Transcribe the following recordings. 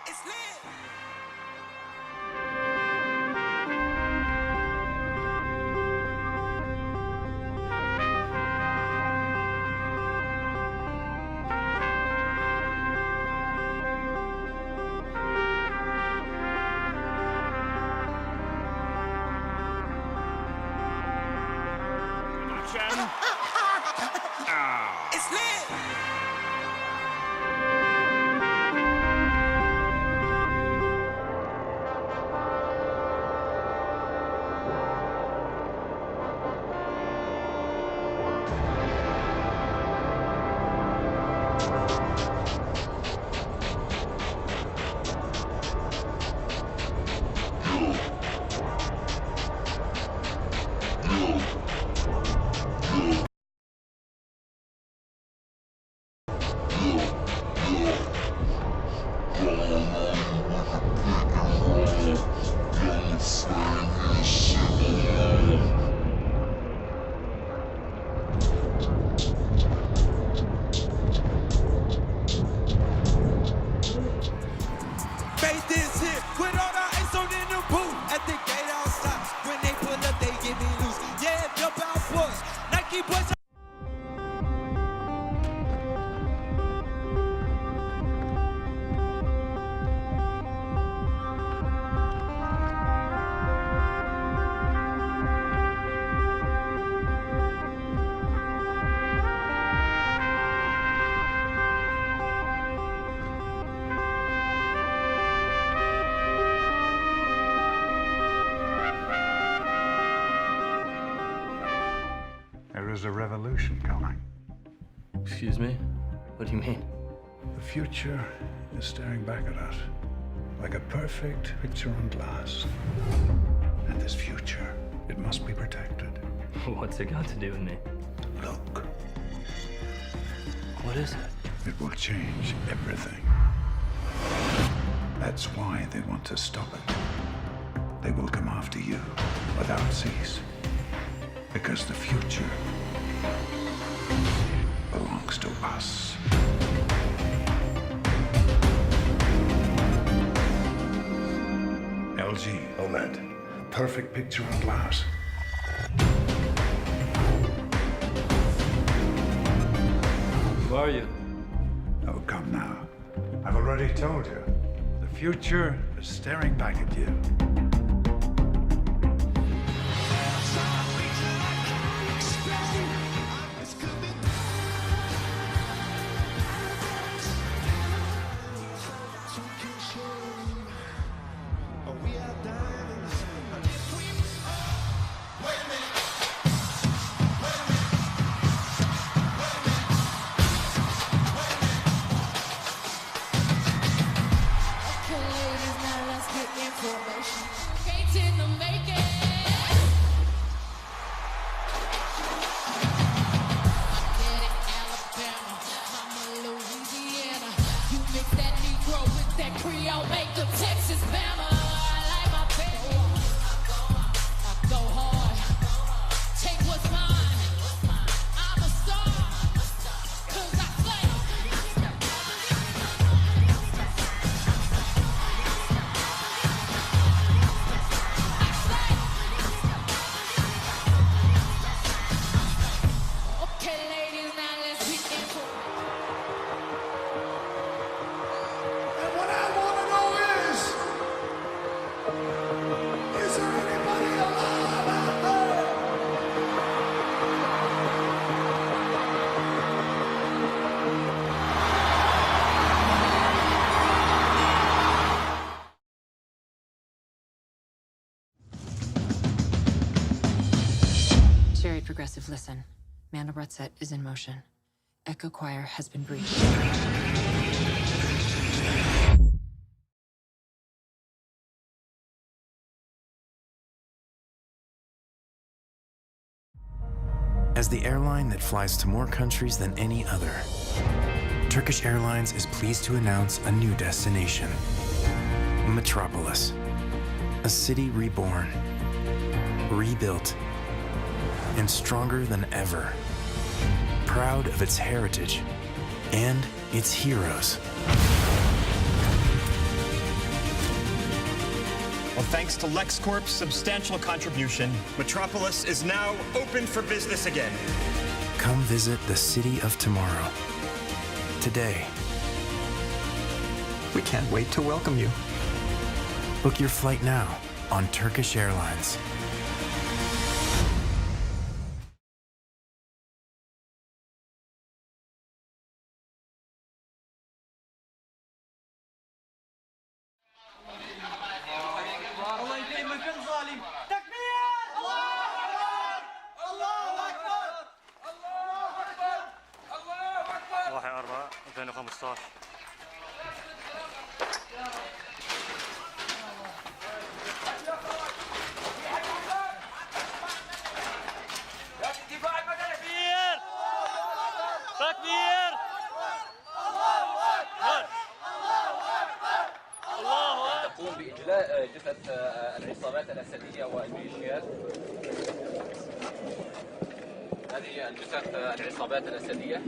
It's lit. It's lit. Faith is here. Quit all the ice on in the booth. At the gate outside. When they pull up, they get me loose. Yeah, jump out boys. Nike boys. There is a revolution coming. Excuse me? What do you mean? The future is staring back at us like a perfect picture on glass. And this future, it must be protected. What's it got to do with me? Look, What is it? it will change everything. That's why they want to stop it. They will come after you without cease. Because the future belongs to us. LG, OLED, a perfect picture on glass. Who are you? Oh, come now. I've already told you. The future is staring back at you. Progressive, listen. Mandelbrot set is in motion. Echo Choir has been breached. As the airline that flies to more countries than any other, Turkish Airlines is pleased to announce a new destination. Metropolis. A city reborn, rebuilt, and stronger than ever. Proud of its heritage and its heroes. Well, thanks to LexCorp's substantial contribution, Metropolis is now open for business again. Come visit the city of tomorrow. Today. We can't wait to welcome you. Book your flight now on Turkish Airlines. تقوم بإجلاء جثث العصابات الأسدية والميليشيات. هذه الجثث العصابات الأسدية.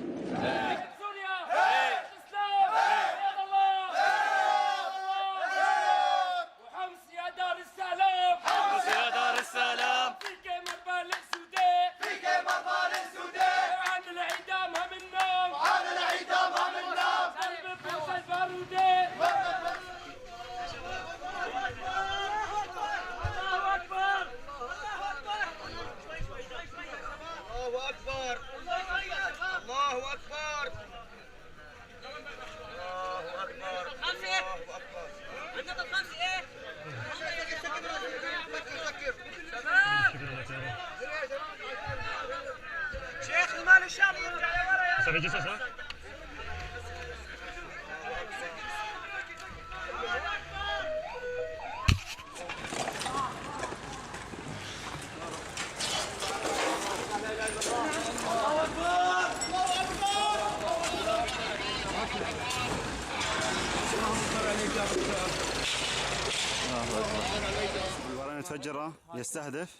الوران تفجره يستهدف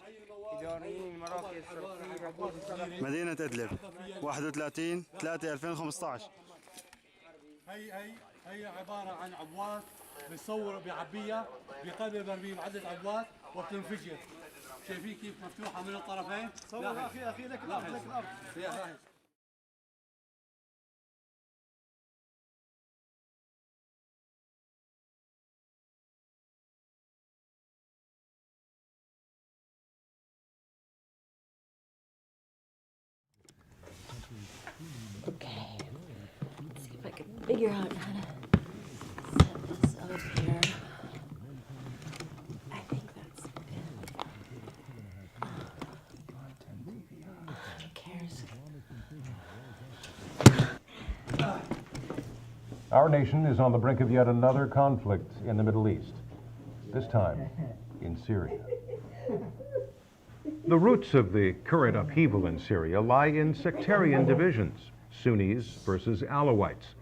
مدينة إدلب 31/3/2015. هي عبارة عن عبوات بنصور بعبية بقلب البرميل عدة عبوات وبتنفجر. شايفين كيف مفتوحة من الطرفين؟ صور أخي لك الأرض Okay, let's see if I can figure out how to set this up here. I think that's it. Who cares? Our nation is on the brink of yet another conflict in the Middle East, this time in Syria. The roots of the current upheaval in Syria lie in sectarian divisions, Sunnis versus Alawites.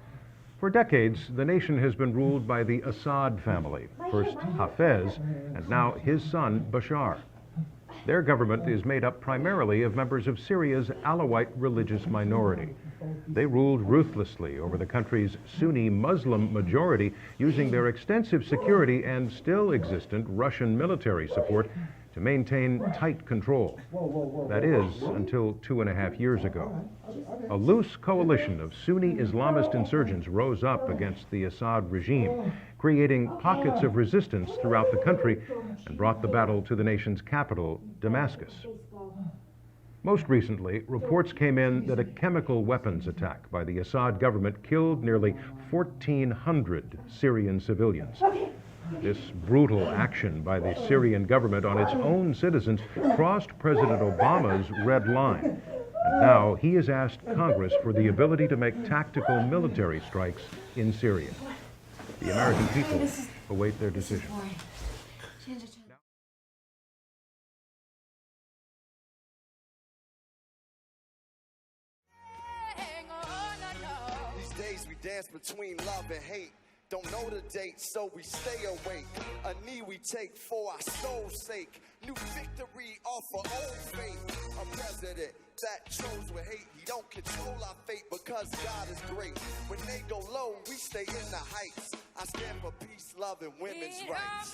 For decades, the nation has been ruled by the Assad family, first Hafez, and now his son, Bashar. Their government is made up primarily of members of Syria's Alawite religious minority. They ruled ruthlessly over the country's Sunni Muslim majority, using their extensive security and still existent Russian military support to maintain tight control. That is, until 2.5 years ago. A loose coalition of Sunni Islamist insurgents rose up against the Assad regime, creating pockets of resistance throughout the country and brought the battle to the nation's capital, Damascus. Most recently, reports came in that a chemical weapons attack by the Assad government killed nearly 1,400 Syrian civilians. This brutal action by the Syrian government on its own citizens crossed President Obama's red line. And now he has asked Congress for the ability to make tactical military strikes in Syria. The American people await their decision. These days we dance between love and hate. Don't know the date, so we stay awake. A knee we take for our soul's sake. New victory off of old faith. A president that chose with hate. He don't control our fate because God is great. When they go low, we stay in the heights. I stand for peace, love, and women's rights.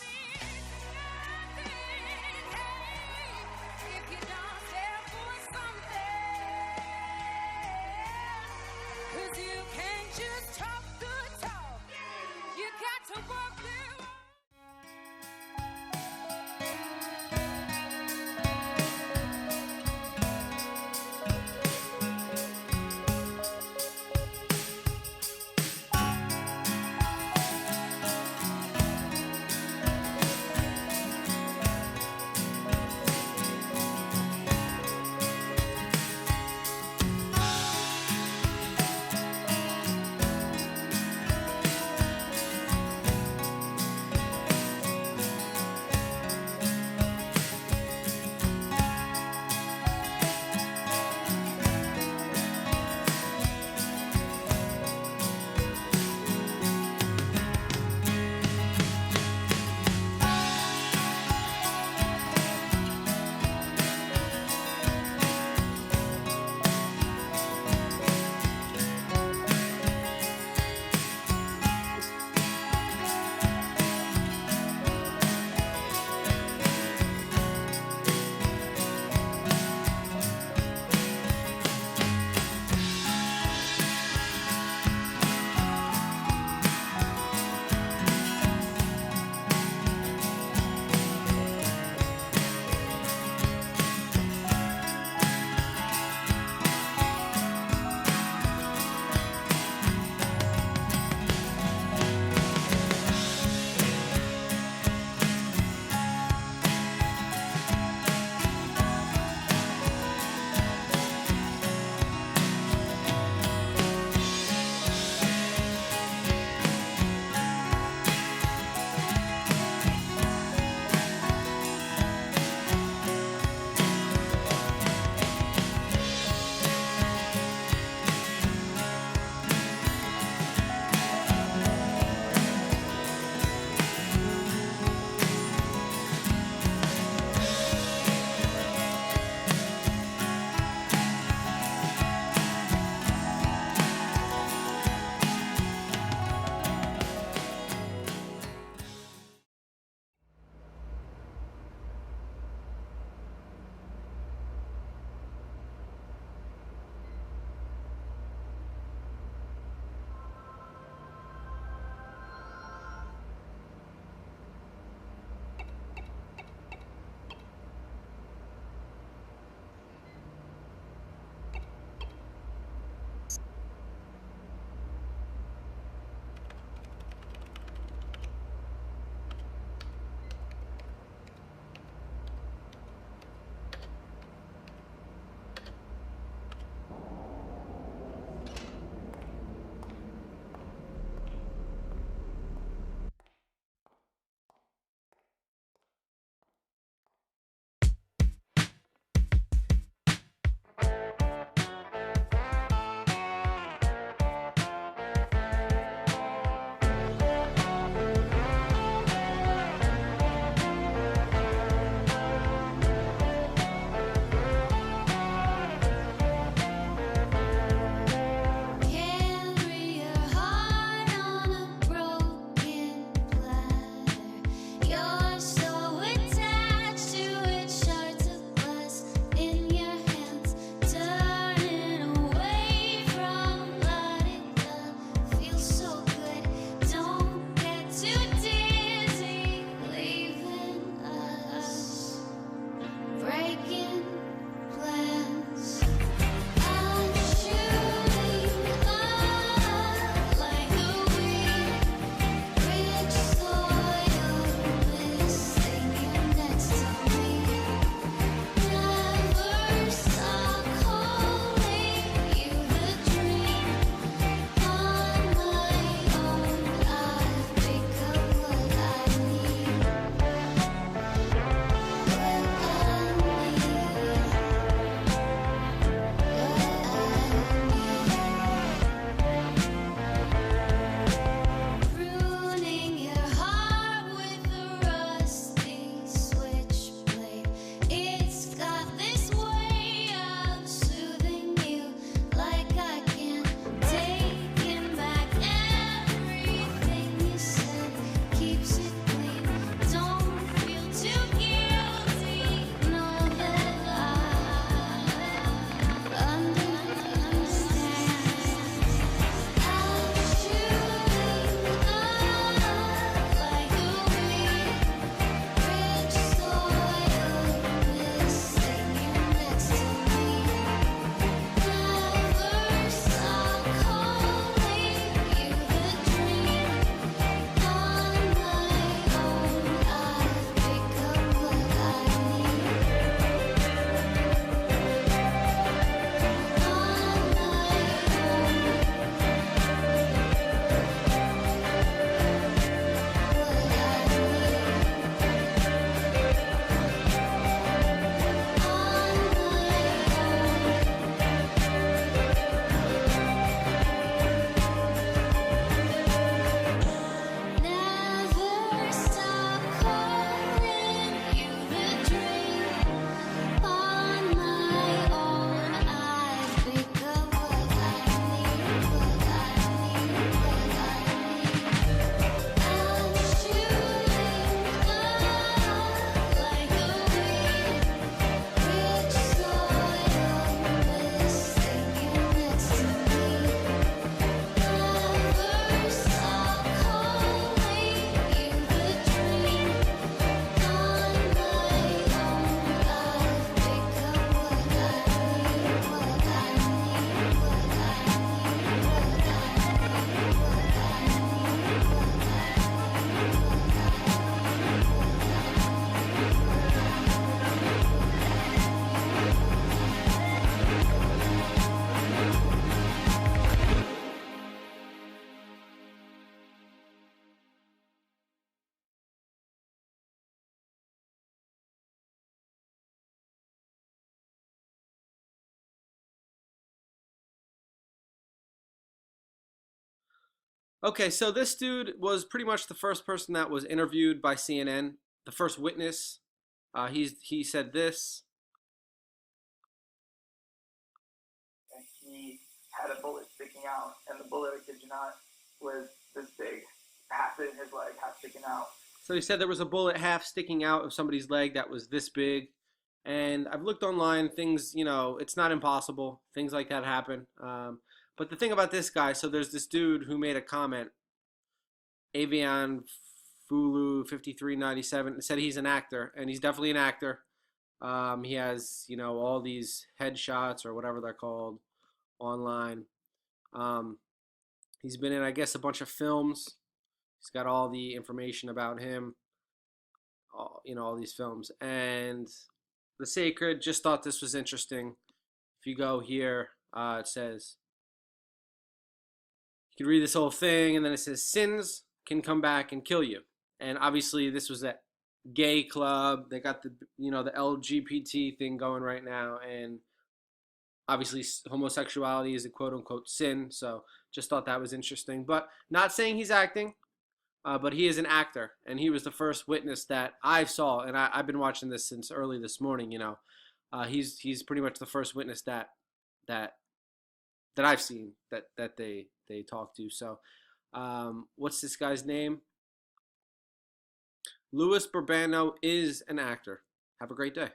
Okay, so this dude was pretty much the first person that was interviewed by CNN, the first witness. He said this. And he had a bullet sticking out, and the bullet, I kid you not, was this big, half in his leg, half sticking out. So he said there was a bullet half sticking out of somebody's leg that was this big. And I've looked online, things, you know, it's not impossible. Things like that happen. But the thing about this guy, so there's this dude who made a comment, Avian Fulu 5397, said he's an actor, and he's definitely an actor. He has, you know, all these headshots or whatever they're called online. He's been in, I guess, a bunch of films. He's got all the information about him, you know, all these films. And The Sacred, just thought this was interesting. If you go here, it says, you can read this whole thing, and then it says, sins can come back and kill you. And obviously this was that gay club. They got the, you know, the LGBT thing going right now, and obviously homosexuality is a quote-unquote sin, so just thought that was interesting. But not saying he's acting, but he is an actor, and he was the first witness that I saw, and I've been watching this since early this morning, you know. He's pretty much the first witness that I've seen that they talk to. So what's this guy's name? Louis Bourbano is an actor. Have a great day.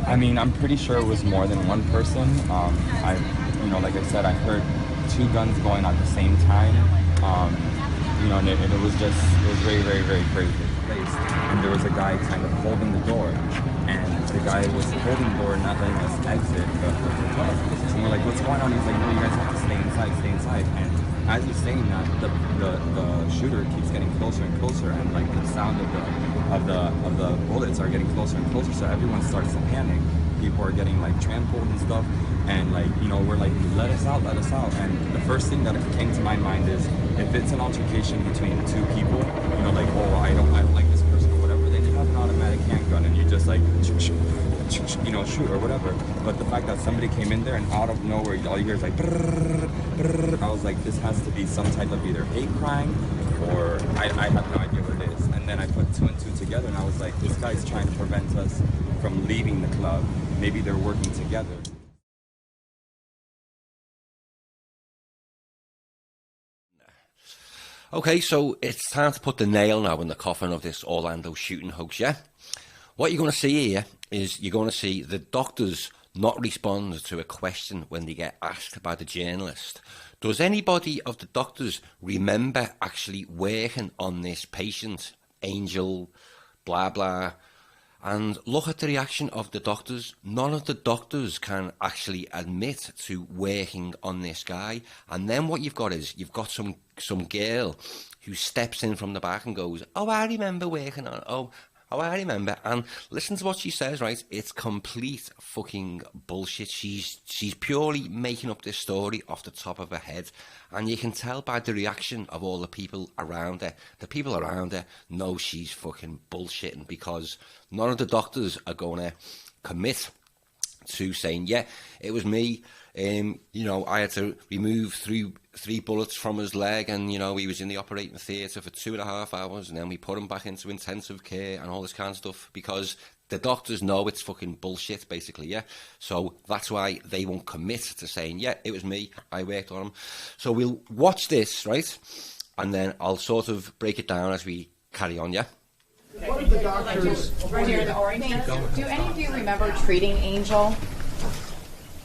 I mean, I'm pretty sure it was more than one person. You know, like I said, I heard two guns going at the same time. You know, and it was very, very, very crazy placed. And there was a guy kind of holding the door, and the guy was holding the door, not letting us exit the club. So we're like, what's going on? He's like, no, you guys have to stay inside. And as he's saying that, the shooter keeps getting closer and closer, and like the sound of the bullets are getting closer and closer. So everyone starts to panic. People are getting like trampled and stuff, and like, you know, we're like, let us out. And the first thing that came to my mind is, if it's an altercation between two people, you know, like, oh, I don't like this person or whatever, then you have an automatic handgun and you just like, you know, shoot or whatever. But the fact that somebody came in there and out of nowhere, all you hear is like, brrr, brrr, I was like, this has to be some type of either hate crime, or I have no idea what it is. And then I put two and two together, and I was like, this guy's trying to prevent us from leaving the club. Maybe they're working together. Okay, so it's time to put the nail now in the coffin of this Orlando shooting hoax, yeah? What you're going to see here is you're going to see the doctors not respond to a question when they get asked by the journalist. Does anybody of the doctors remember actually working on this patient, Angel, blah, blah? And look at the reaction of the doctors. None of the doctors can actually admit to working on this guy. And then what you've got is, you've got some girl who steps in from the back and goes, oh, I remember working on, oh, I remember. And listen to what she says, right? It's complete fucking bullshit. She's purely making up this story off the top of her head. And you can tell by the reaction of all the people around her. The people around her know she's fucking bullshitting, because none of the doctors are going to commit to saying, yeah, it was me. You know, I had to remove three bullets from his leg, and, you know, he was in the operating theatre for 2.5 hours, and then we put him back into intensive care and all this kind of stuff, because the doctors know it's fucking bullshit, basically, yeah? So that's why they won't commit to saying, yeah, it was me, I worked on him. So we'll watch this, right? And then I'll sort of break it down as we carry on, yeah? What are the doctors? Right here, the orange. Do any of you remember treating Angel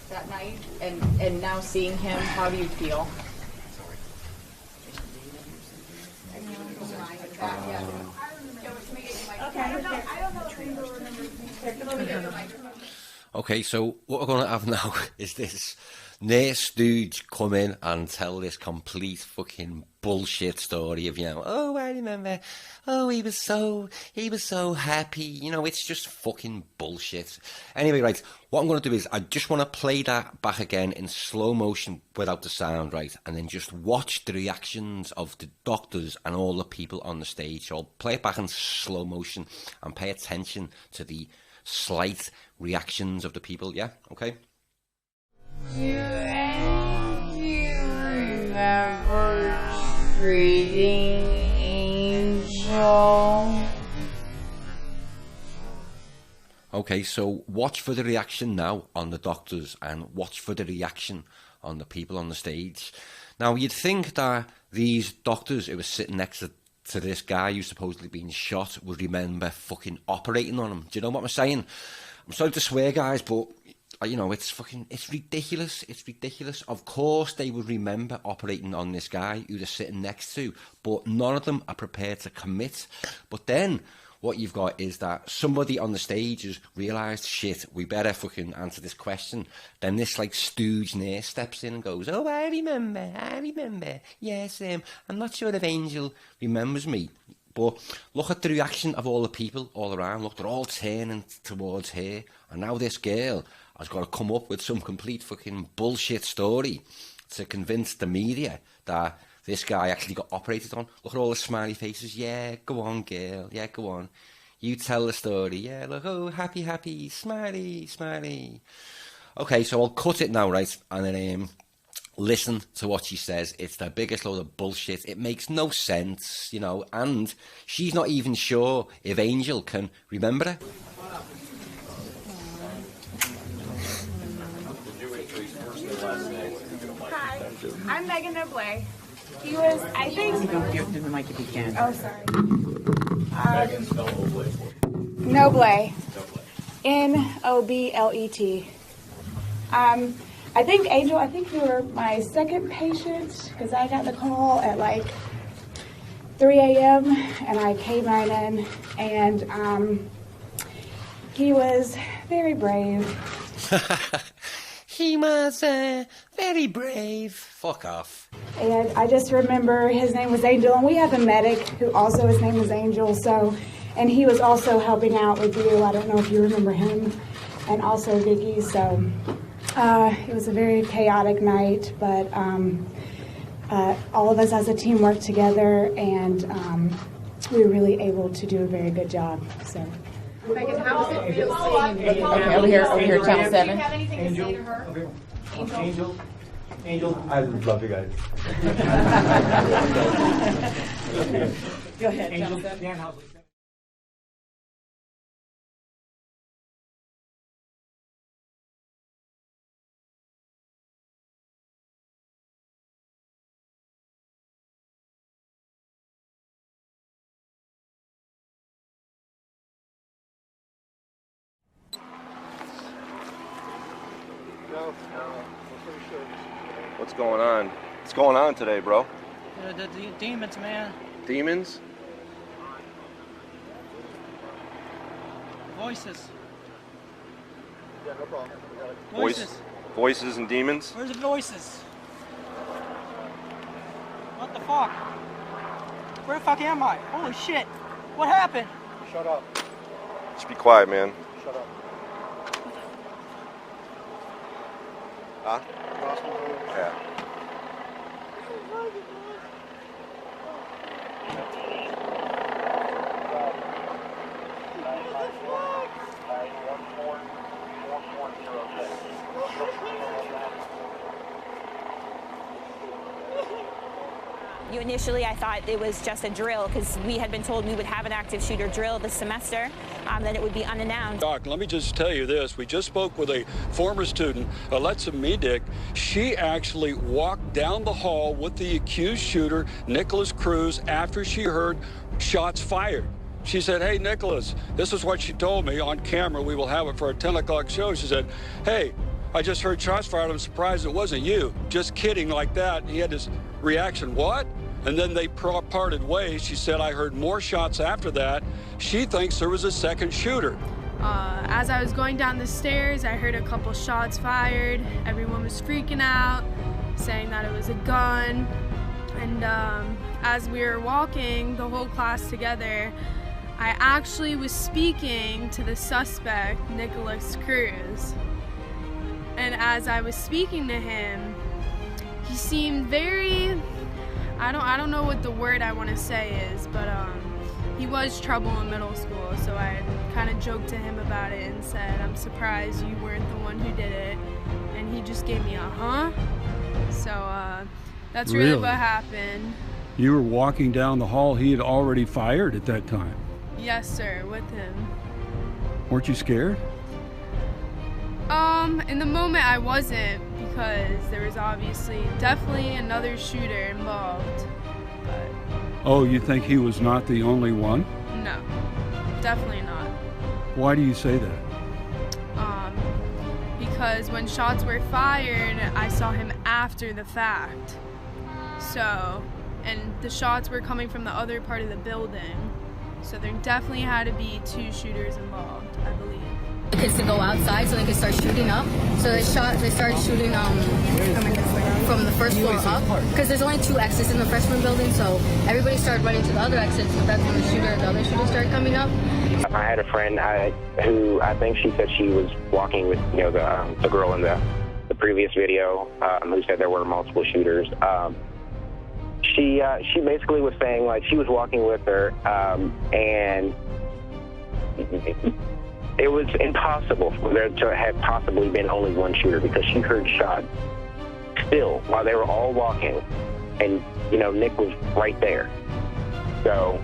that night, and now seeing him? How do you feel? Okay, so what we're going to have now is this near stooge come in and tell this complete fucking bullshit story of, oh, I remember, oh, he was so happy. It's just fucking bullshit. Anyway, right, what I'm going to do is I just want to play that back again in slow motion without the sound, right? And then just watch the reactions of the doctors and all the people on the stage. So I'll play it back in slow motion and pay attention to the slight reactions of the people, yeah? Okay? You remember treating Angel? Okay, so watch for the reaction now on the doctors and watch for the reaction on the people on the stage. Now, you'd think that these doctors who were sitting next to this guy who's supposedly been shot would remember fucking operating on him. Do you know what I'm saying? I'm sorry to swear, guys, but it's ridiculous. It's ridiculous. Of course they would remember operating on this guy who they're sitting next to, but none of them are prepared to commit. But then what you've got is that somebody on the stage has realised, shit, we better fucking answer this question. Then this stooge near steps in and goes, oh, I remember. Yes, I'm not sure if Angel remembers me. But look at the reaction of all the people all around. Look, they're all turning towards her. And now this girl has got to come up with some complete fucking bullshit story to convince the media that this guy actually got operated on. Look at all the smiley faces. Yeah, go on, girl. Yeah, go on. You tell the story. Yeah, look, oh, happy, smiley. Okay, so I'll cut it now, right? And then listen to what she says. It's the biggest load of bullshit. It makes no sense, and she's not even sure if Angel can remember her. Hi, I'm Megan Noble. He was, I think... Give the mic if you can. Oh, sorry. Noble. N-O-B-L-E-T. I think, Angel, you were my second patient because I got the call at 3 a.m. and I came right in and he was very brave. He was very brave. Fuck off. And I just remember his name was Angel, and we have a medic who also his name was Angel, and he was also helping out with you. I don't know if you remember him, and also Vicky, so it was a very chaotic night, but all of us as a team worked together, and we were really able to do a very good job, so. Megan, how does it feel seeing Angel? Okay, over here, Channel 7. Do you have anything to say to her? Angel, I love you guys. Go ahead, Angel, Channel 7. What's going on? What's going on today, bro? The demons, man. Demons? Voices. Yeah, no problem. Voices. Voices and demons? Where's the voices? What the fuck? Where the fuck am I? Holy shit. What happened? Shut up. Just be quiet, man. Shut up. Huh? Yeah. Initially, I thought it was just a drill because we had been told we would have an active shooter drill this semester, that it would be unannounced. Doc, let me just tell you this. We just spoke with a former student, Alexa Medic. She actually walked down the hall with the accused shooter, Nicholas Cruz, after she heard shots fired. She said, hey, Nicholas, this is what she told me on camera. We will have it for our 10 o'clock show. She said, hey, I just heard shots fired. I'm surprised it wasn't you. Just kidding, like that. He had this reaction, what? And then they parted ways. She said, I heard more shots after that. She thinks there was a second shooter. As I was going down the stairs, I heard a couple shots fired. Everyone was freaking out, saying that it was a gun. And as we were walking, the whole class together, I actually was speaking to the suspect, Nicholas Cruz. And as I was speaking to him, he seemed very, I don't know what the word I want to say is, but he was trouble in middle school, so I kind of joked to him about it and said, I'm surprised you weren't the one who did it. And he just gave me a huh. So that's really what happened. You were walking down the hall, he had already fired at that time. Yes, sir, with him. Weren't you scared? In the moment I wasn't, because there was obviously definitely another shooter involved. But Oh, you think he was not the only one? no, definitely not. Why do you say that? Because when shots were fired, I saw him after the fact. So, and the shots were coming from the other part of the building. So there definitely had to be two shooters involved, I believe. The kids to go outside so they could start shooting up. So they started shooting from the first floor up, because there's only two exits in the freshman building, so everybody started running to the other exits, but that's when the other shooter started coming up. I had a friend who I think she said she was walking with the girl in the previous video who said there were multiple shooters. She basically was saying, like, she was walking with her and it was impossible for there to have possibly been only one shooter, because she heard shots still while they were all walking, and Nick was right there. So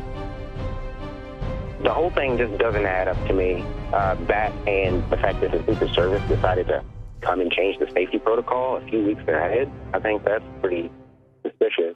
the whole thing just doesn't add up to me. That and the fact that the Secret Service decided to come and change the safety protocol a few weeks ahead, I think that's pretty suspicious.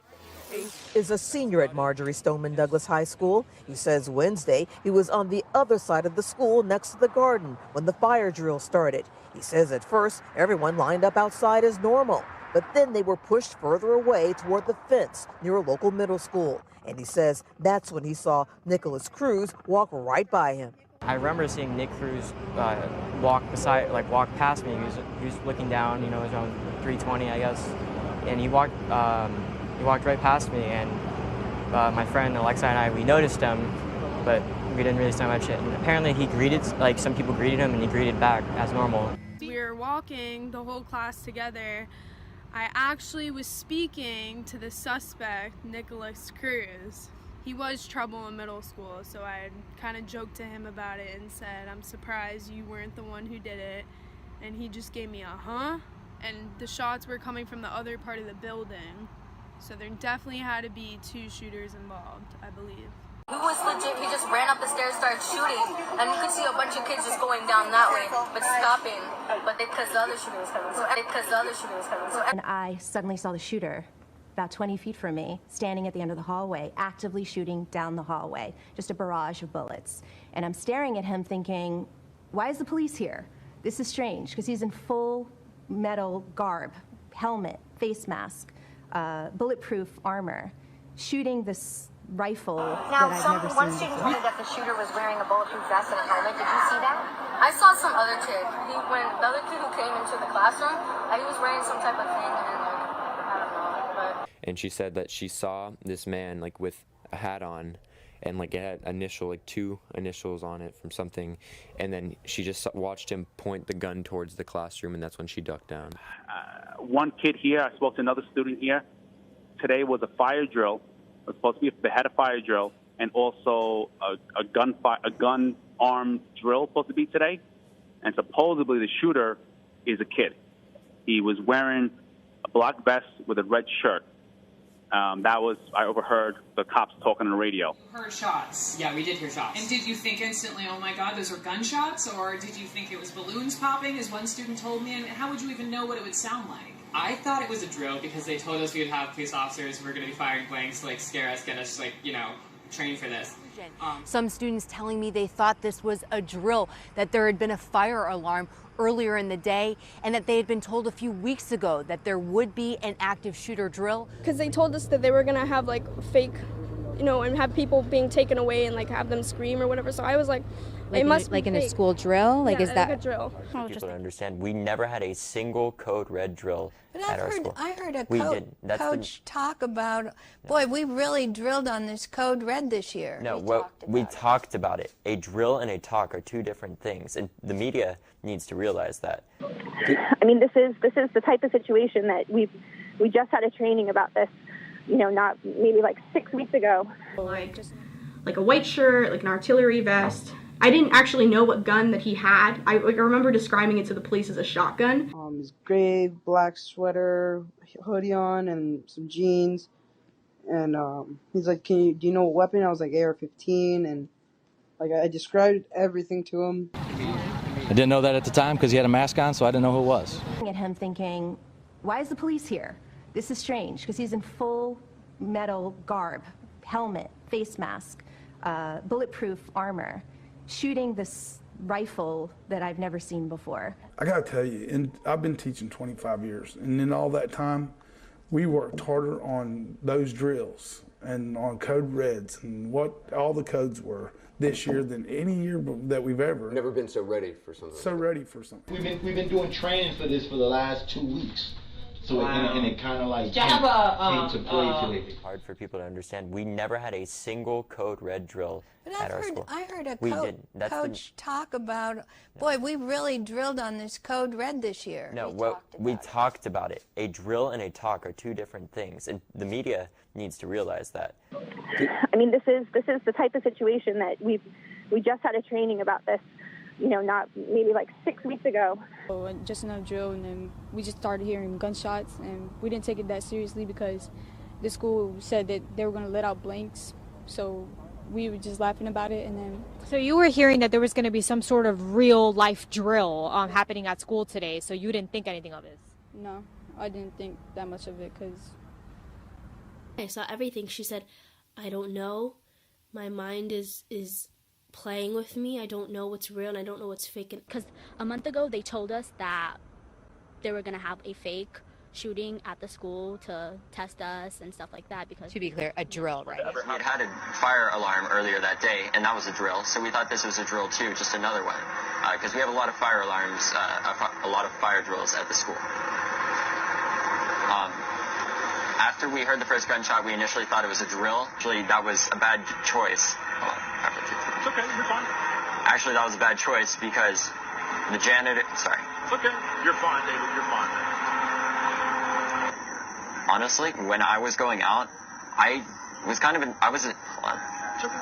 Is a senior at Marjorie Stoneman Douglas High School. He says Wednesday he was on the other side of the school next to the garden when the fire drill started. He says at first everyone lined up outside as normal, but then they were pushed further away toward the fence near a local middle school. And he says that's when he saw Nicholas Cruz walk right by him. I remember seeing Nick Cruz walk past me. He was looking down, it was around 3:20, I guess, and he walked right past me, and my friend Alexa and I, we noticed him, but we didn't really say much. And apparently he greeted, some people greeted him, and he greeted back as normal. We were walking the whole class together. I actually was speaking to the suspect, Nicholas Cruz. He was trouble in middle school, so I kind of joked to him about it and said, I'm surprised you weren't the one who did it. And he just gave me a huh. And the shots were coming from the other part of the building. So there definitely had to be two shooters involved, I believe. He was legit, he just ran up the stairs, started shooting, and you could see a bunch of kids just going down that way, but stopping, because the other shooter was coming. And I suddenly saw the shooter about 20 feet from me, standing at the end of the hallway, actively shooting down the hallway, just a barrage of bullets. And I'm staring at him thinking, why is the police here? This is strange, because he's in full metal garb, helmet, face mask, bulletproof armor, shooting this rifle that I've never seen One student told me that the shooter was wearing a bulletproof vest and a helmet. Did you see that? I saw some other kid. When the other kid who came into the classroom, he was wearing some type of thing, and I don't know. And she said that she saw this man with a hat on, and it had two initials on it from something, and then she just watched him point the gun towards the classroom, and that's when she ducked down. One kid here, I spoke to another student here. Today was a fire drill. It was supposed to be, they had a fire drill, and also a gun armed drill supposed to be today. And supposedly the shooter is a kid. He was wearing a black vest with a red shirt. I overheard the cops talking on the radio. Heard shots. Yeah, we did hear shots. And did you think instantly, oh my God, those were gunshots? Or did you think it was balloons popping, as one student told me? And how would you even know what it would sound like? I thought it was a drill because they told us we would have police officers who were going to be firing blanks to scare us, get us train for this. Some students telling me they thought this was a drill, that there had been a fire alarm earlier in the day, and that they had been told a few weeks ago that there would be an active shooter drill. Because they told us that they were going to have fake you know, and have people being taken away and like have them scream or whatever. So I was like it must be like in a fake. school drill? Like, Yeah, is that like a drill? For people to understand, we never had a single code red drill at our school. I heard a We didn't. That's coach talk about, boy, we really drilled on this code red this year. No, we talked about it. A drill and a talk are two different things, and the media needs to realize that. I mean, this is the type of situation that we just had a training about this, you know, not maybe like 6 weeks ago. Like a white shirt, like an artillery vest. I didn't actually know what gun that he had. I remember describing it to the police as a shotgun. His gray, black sweater, hoodie on, and some jeans. And he's like, do you know what weapon? I was like, AR-15, and like I described everything to him. I didn't know that at the time because he had a mask on, so I didn't know who it was. At him thinking, why is the police here? This is strange, because he's in full metal garb, helmet, face mask, bulletproof armor, shooting this rifle that I've never seen before. I gotta tell you, and I've been teaching 25 years, and in all that time, we worked harder on those drills and on code reds and what all the codes were this year than any year that we've ever. Never been so ready for something. So ready for something. We've been doing training for this for the last 2 weeks. So and it kind of like came to play today. Hard for people to understand. We never had a single code red drill at our school. I heard a coach talk about, boy, we really drilled on this code red this year. No, we talked about it. A drill and a talk are two different things, and the media needs to realize that. I mean, this is the type of situation that we just had a training about this, you know, not maybe like 6 weeks ago. Just another drill, and then we just started hearing gunshots, and we didn't take it that seriously because the school said that they were going to let out blanks, so we were just laughing about it. And then So you were hearing that there was going to be some sort of real life drill happening at school today, so you didn't think anything of it? No, I didn't think that much of it because I saw everything. She said, I don't know. My mind is playing with me. I don't know what's real and I don't know what's fake. Because a month ago they told us that they were going to have a fake shooting at the school to test us and stuff like that. Because to be clear, a drill, right? We had a fire alarm earlier that day, and that was a drill. So we thought this was a drill too, just another one, because we have a lot of fire alarms, a lot of fire drills at the school. After we heard the first gunshot, we initially thought it was a drill. Actually, that was a bad choice. It's okay, you're fine. Actually, that was a bad choice because the janitor. Sorry. It's okay, you're fine, David. You're fine. Honestly, when I was going out, I was kind of in. I was in. Hold on. It's okay.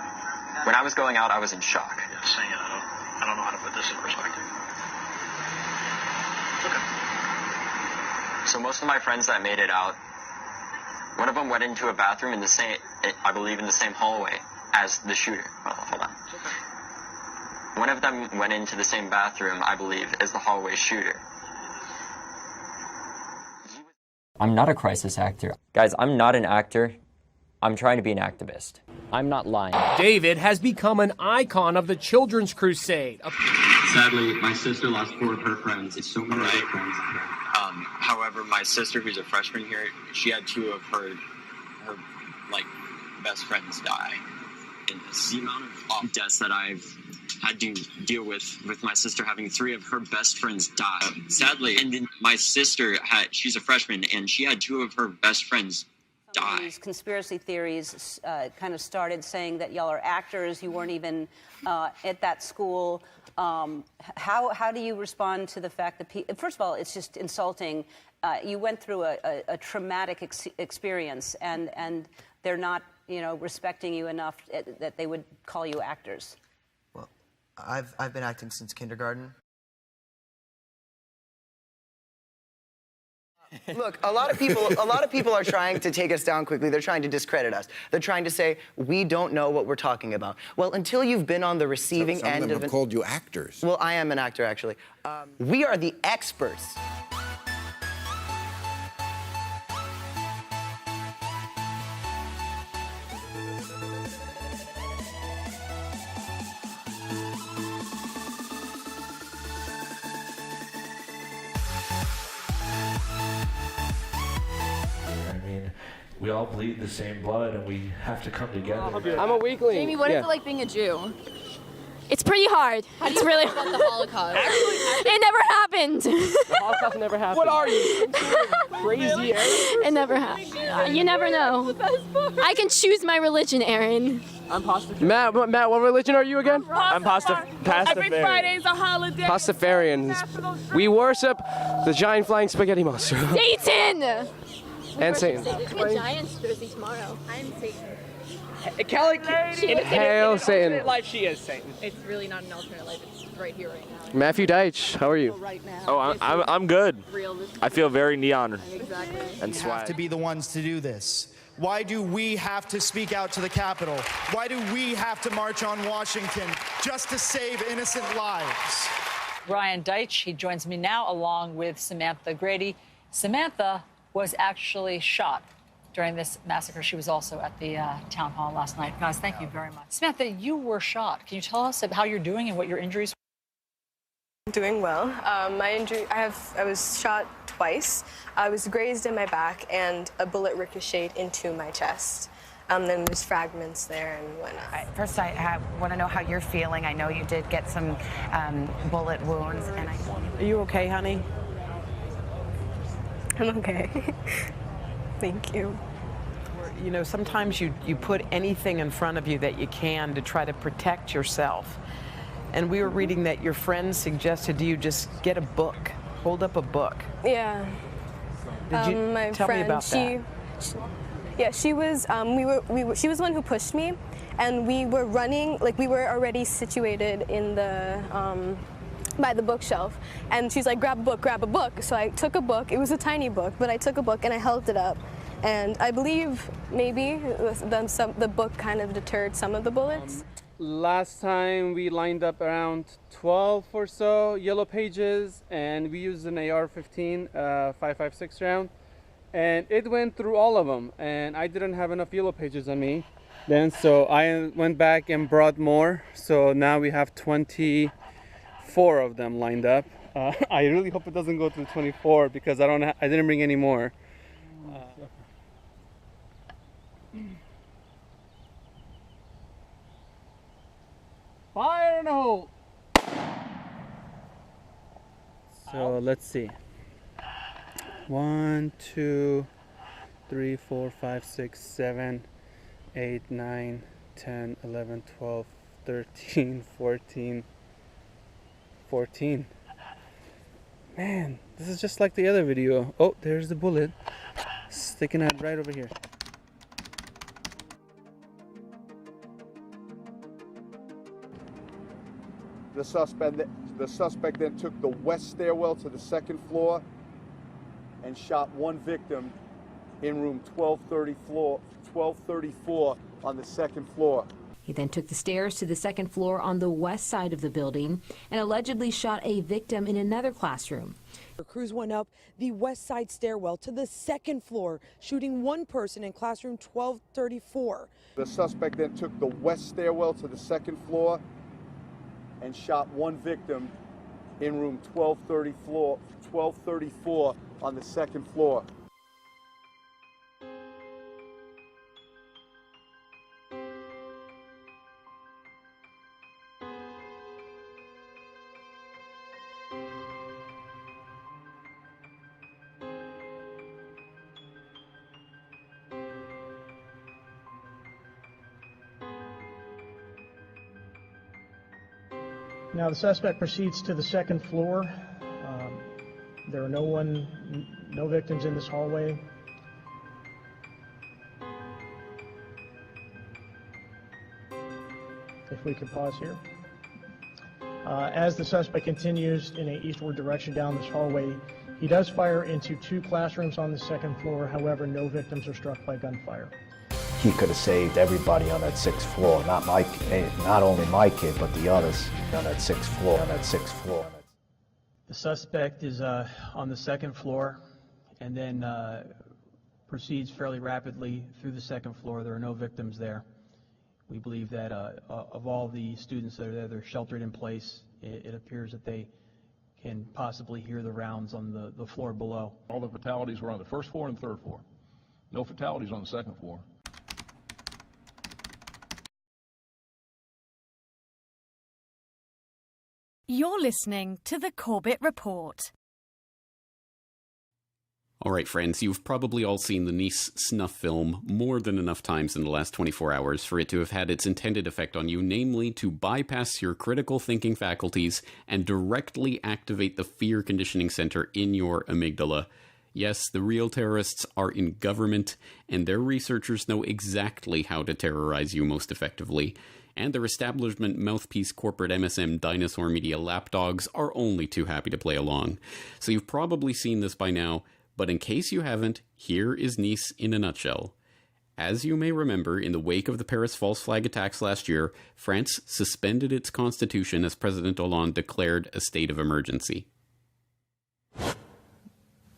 When I was going out, I was in shock. Yeah, saying I don't know how to put this in perspective. It's okay. So most of my friends that made it out, one of them went into a bathroom in the same, I believe, in the same hallway as the shooter. Oh, hold on. It's okay. One of them went into the same bathroom, I believe, as the hallway shooter. I'm not a crisis actor. Guys, I'm not an actor. I'm trying to be an activist. I'm not lying. David has become an icon of the children's crusade. Sadly, my sister lost 4 of her friends. It's so many other friends. However, my sister, who's a freshman here, she had 2 of her best friends die. And the amount of deaths that I've had to deal with my sister having 3 of her best friends die. Sadly, and then my sister she's a freshman, and she had 2 of her best friends die. These conspiracy theories kind of started saying that y'all are actors. You weren't even at that school. How do you respond to the fact that first of all, it's just insulting. You went through a traumatic experience, and they're not, respecting you enough that they would call you actors. Well, I've been acting since kindergarten. Look, a lot of people are trying to take us down quickly. They're trying to discredit us. They're trying to say we don't know what we're talking about. Well, until you've been on the receiving end of them have called you actors. Well, I am an actor, actually. We are the experts. we all bleed the same blood and we have to come together. I'm a weakling. Jamie, what is it like being a Jew? It's pretty hard. How do It's you really feel about the Holocaust? It never happened. The Holocaust never happened. What are you? Crazy Aaron? It never happened. You never know. I can choose my religion, Aaron. I'm Matt, what religion are you again? I'm Pastafarian. Every Friday's a holiday. Pastafarians. We worship the giant flying spaghetti monster. Satan! And Satan. I'm a Giants jersey tomorrow. I'm Satan. Kelly, hail Satan. Life, she is Satan. It's really not an alternate life. It's right here, right now. Matthew Deitch, how are you? Oh, I'm good. I feel very neon. Exactly. And We swag. have to be the ones to do this. Why do we have to speak out to the Capitol? Why do we have to march on Washington just to save innocent lives? Brian Deitch, he joins me now along with Samantha Grady. Samantha was actually shot during this massacre. She was also at the town hall last night. Guys, thank you very much. Samantha, you were shot. Can you tell us how you're doing and what your injuries were? Doing well. My injury, I was shot twice. I was grazed in my back and a bullet ricocheted into my chest. Then there's fragments there and whatnot. First, I want to know how you're feeling. I know you did get some bullet wounds. And Are you okay, honey? I'm okay. Thank you. You know, sometimes you put anything in front of you that you can to try to protect yourself. And we were reading that your friends suggested to you just get a book, hold up a book. Yeah. Did you my tell friend, me about that? Yeah, she was. She was the one who pushed me, and we were running. Like we were already situated in the. By the bookshelf, and she's like, grab a book. So I took a book. It was a tiny book, but I took a book and I held it up, and I believe maybe the book kind of deterred some of the bullets. Last time we lined up around 12 or so yellow pages, and we used an AR-15 5.56 round, and it went through all of them, and I didn't have enough yellow pages on me then, so I went back and brought more. So now we have 24 of them lined up. I really hope it doesn't go to 24 because I didn't bring any more. Fire in the hole! So let's see. 1, 2, 3, 4, 5, 6, 7, 8, 9, 10, 11, 12, 13, 14. 14. Man, this is just like the other video. Oh, there's the bullet sticking out right over here. The suspect then took the west stairwell to the second floor and shot one victim in room 1234 on the second floor. He then took the stairs to the second floor on the west side of the building and allegedly shot a victim in another classroom. Crews went up the west side stairwell to the second floor, shooting one person in classroom 1234. The suspect then took the west stairwell to the second floor and shot one victim in room 1234 on the second floor. Now the suspect proceeds to the second floor. There are no victims in this hallway. If we could pause here. As the suspect continues in an eastward direction down this hallway, he does fire into two classrooms on the second floor. However, no victims are struck by gunfire. He could have saved everybody on that sixth floor, not only my kid, but the others on that sixth floor. The suspect is on the second floor and then proceeds fairly rapidly through the second floor. There are no victims there. We believe that of all the students that are there, they're sheltered in place. It appears that they can possibly hear the rounds on the floor below. All the fatalities were on the first floor and third floor. No fatalities on the second floor. You're listening to the Corbett Report. All right, friends, you've probably all seen the Nice snuff film more than enough times in the last 24 hours for it to have had its intended effect on you, namely to bypass your critical thinking faculties and directly activate the fear conditioning center in your amygdala. Yes, the real terrorists are in government, and their researchers know exactly how to terrorize you most effectively. And their establishment mouthpiece corporate MSM dinosaur media lapdogs are only too happy to play along. So you've probably seen this by now, but in case you haven't, here is Nice in a nutshell. As you may remember, in the wake of the Paris false flag attacks last year, France suspended its constitution as President Hollande declared a state of emergency.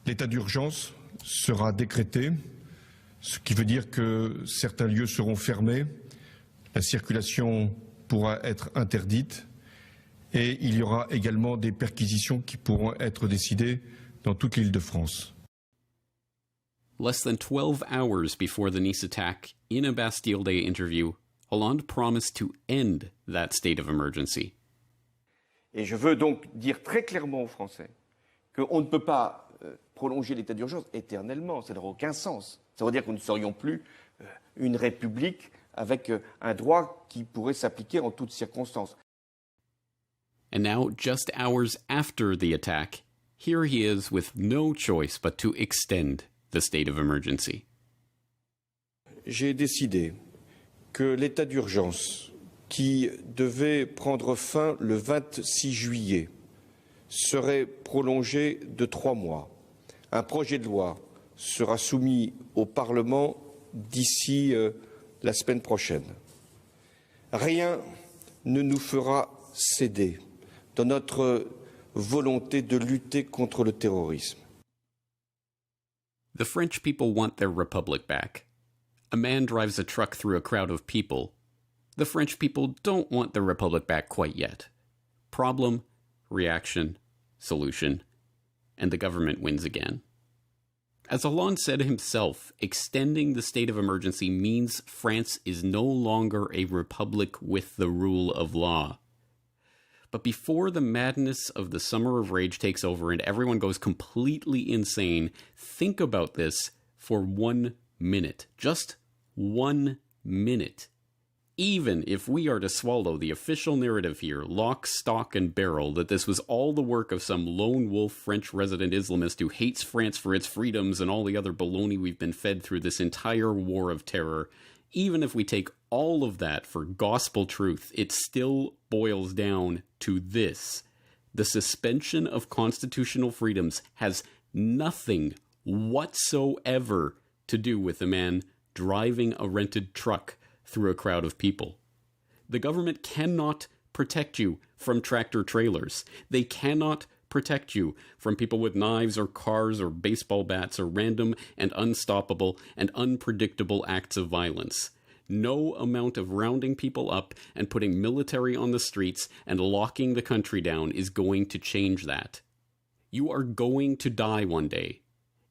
L'état d'urgence sera décrété, ce qui veut dire que certains lieux seront fermés, la circulation pourra être interdite et il y aura également des perquisitions qui pourront être décidées dans toute l'Île-de-France. Less than 12 hours before the Nice attack, in a Bastille Day interview, Hollande promised to end that state of emergency. Et je veux donc dire très clairement aux Français qu'on ne peut pas prolonger l'état d'urgence éternellement, ça n'aura aucun sens. Ça veut dire que nous ne serions plus une république avec un droit qui pourrait s'appliquer en toutes circonstances. And now, just hours after the attack, here he is with no choice but to extend the state of emergency. J'ai décidé que l'état d'urgence qui devait prendre fin le 26 juillet serait prolongé de 3 mois. Un projet de loi sera soumis au Parlement d'ici la semaine prochaine. Rien ne nous fera céder dans notre volonté de lutter contre le terrorisme. The French people want their republic back. A man drives a truck through a crowd of people. The French people don't want their republic back quite yet. Problem, reaction, solution, and the government wins again. As Hollande said himself, extending the state of emergency means France is no longer a republic with the rule of law. But before the madness of the Summer of Rage takes over and everyone goes completely insane, think about this for 1 minute. Just 1 minute. Even if we are to swallow the official narrative here, lock, stock, and barrel, that this was all the work of some lone wolf French resident Islamist who hates France for its freedoms and all the other baloney we've been fed through this entire war of terror, even if we take all of that for gospel truth, it still boils down to this. The suspension of constitutional freedoms has nothing whatsoever to do with the man driving a rented truck through a crowd of people. The government cannot protect you from tractor trailers. They cannot protect you from people with knives or cars or baseball bats or random and unstoppable and unpredictable acts of violence. No amount of rounding people up and putting military on the streets and locking the country down is going to change that. You are going to die one day.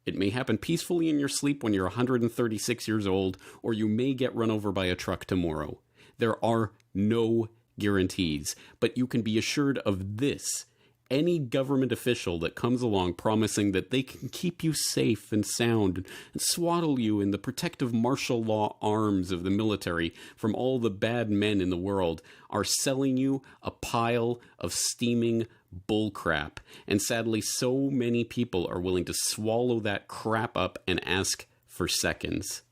It may happen peacefully in your sleep when you're 136 years old, or you may get run over by a truck tomorrow. There are no guarantees, but you can be assured of this. Any government official that comes along promising that they can keep you safe and sound and swaddle you in the protective martial law arms of the military from all the bad men in the world are selling you a pile of steaming bullcrap. And sadly, so many people are willing to swallow that crap up and ask for seconds.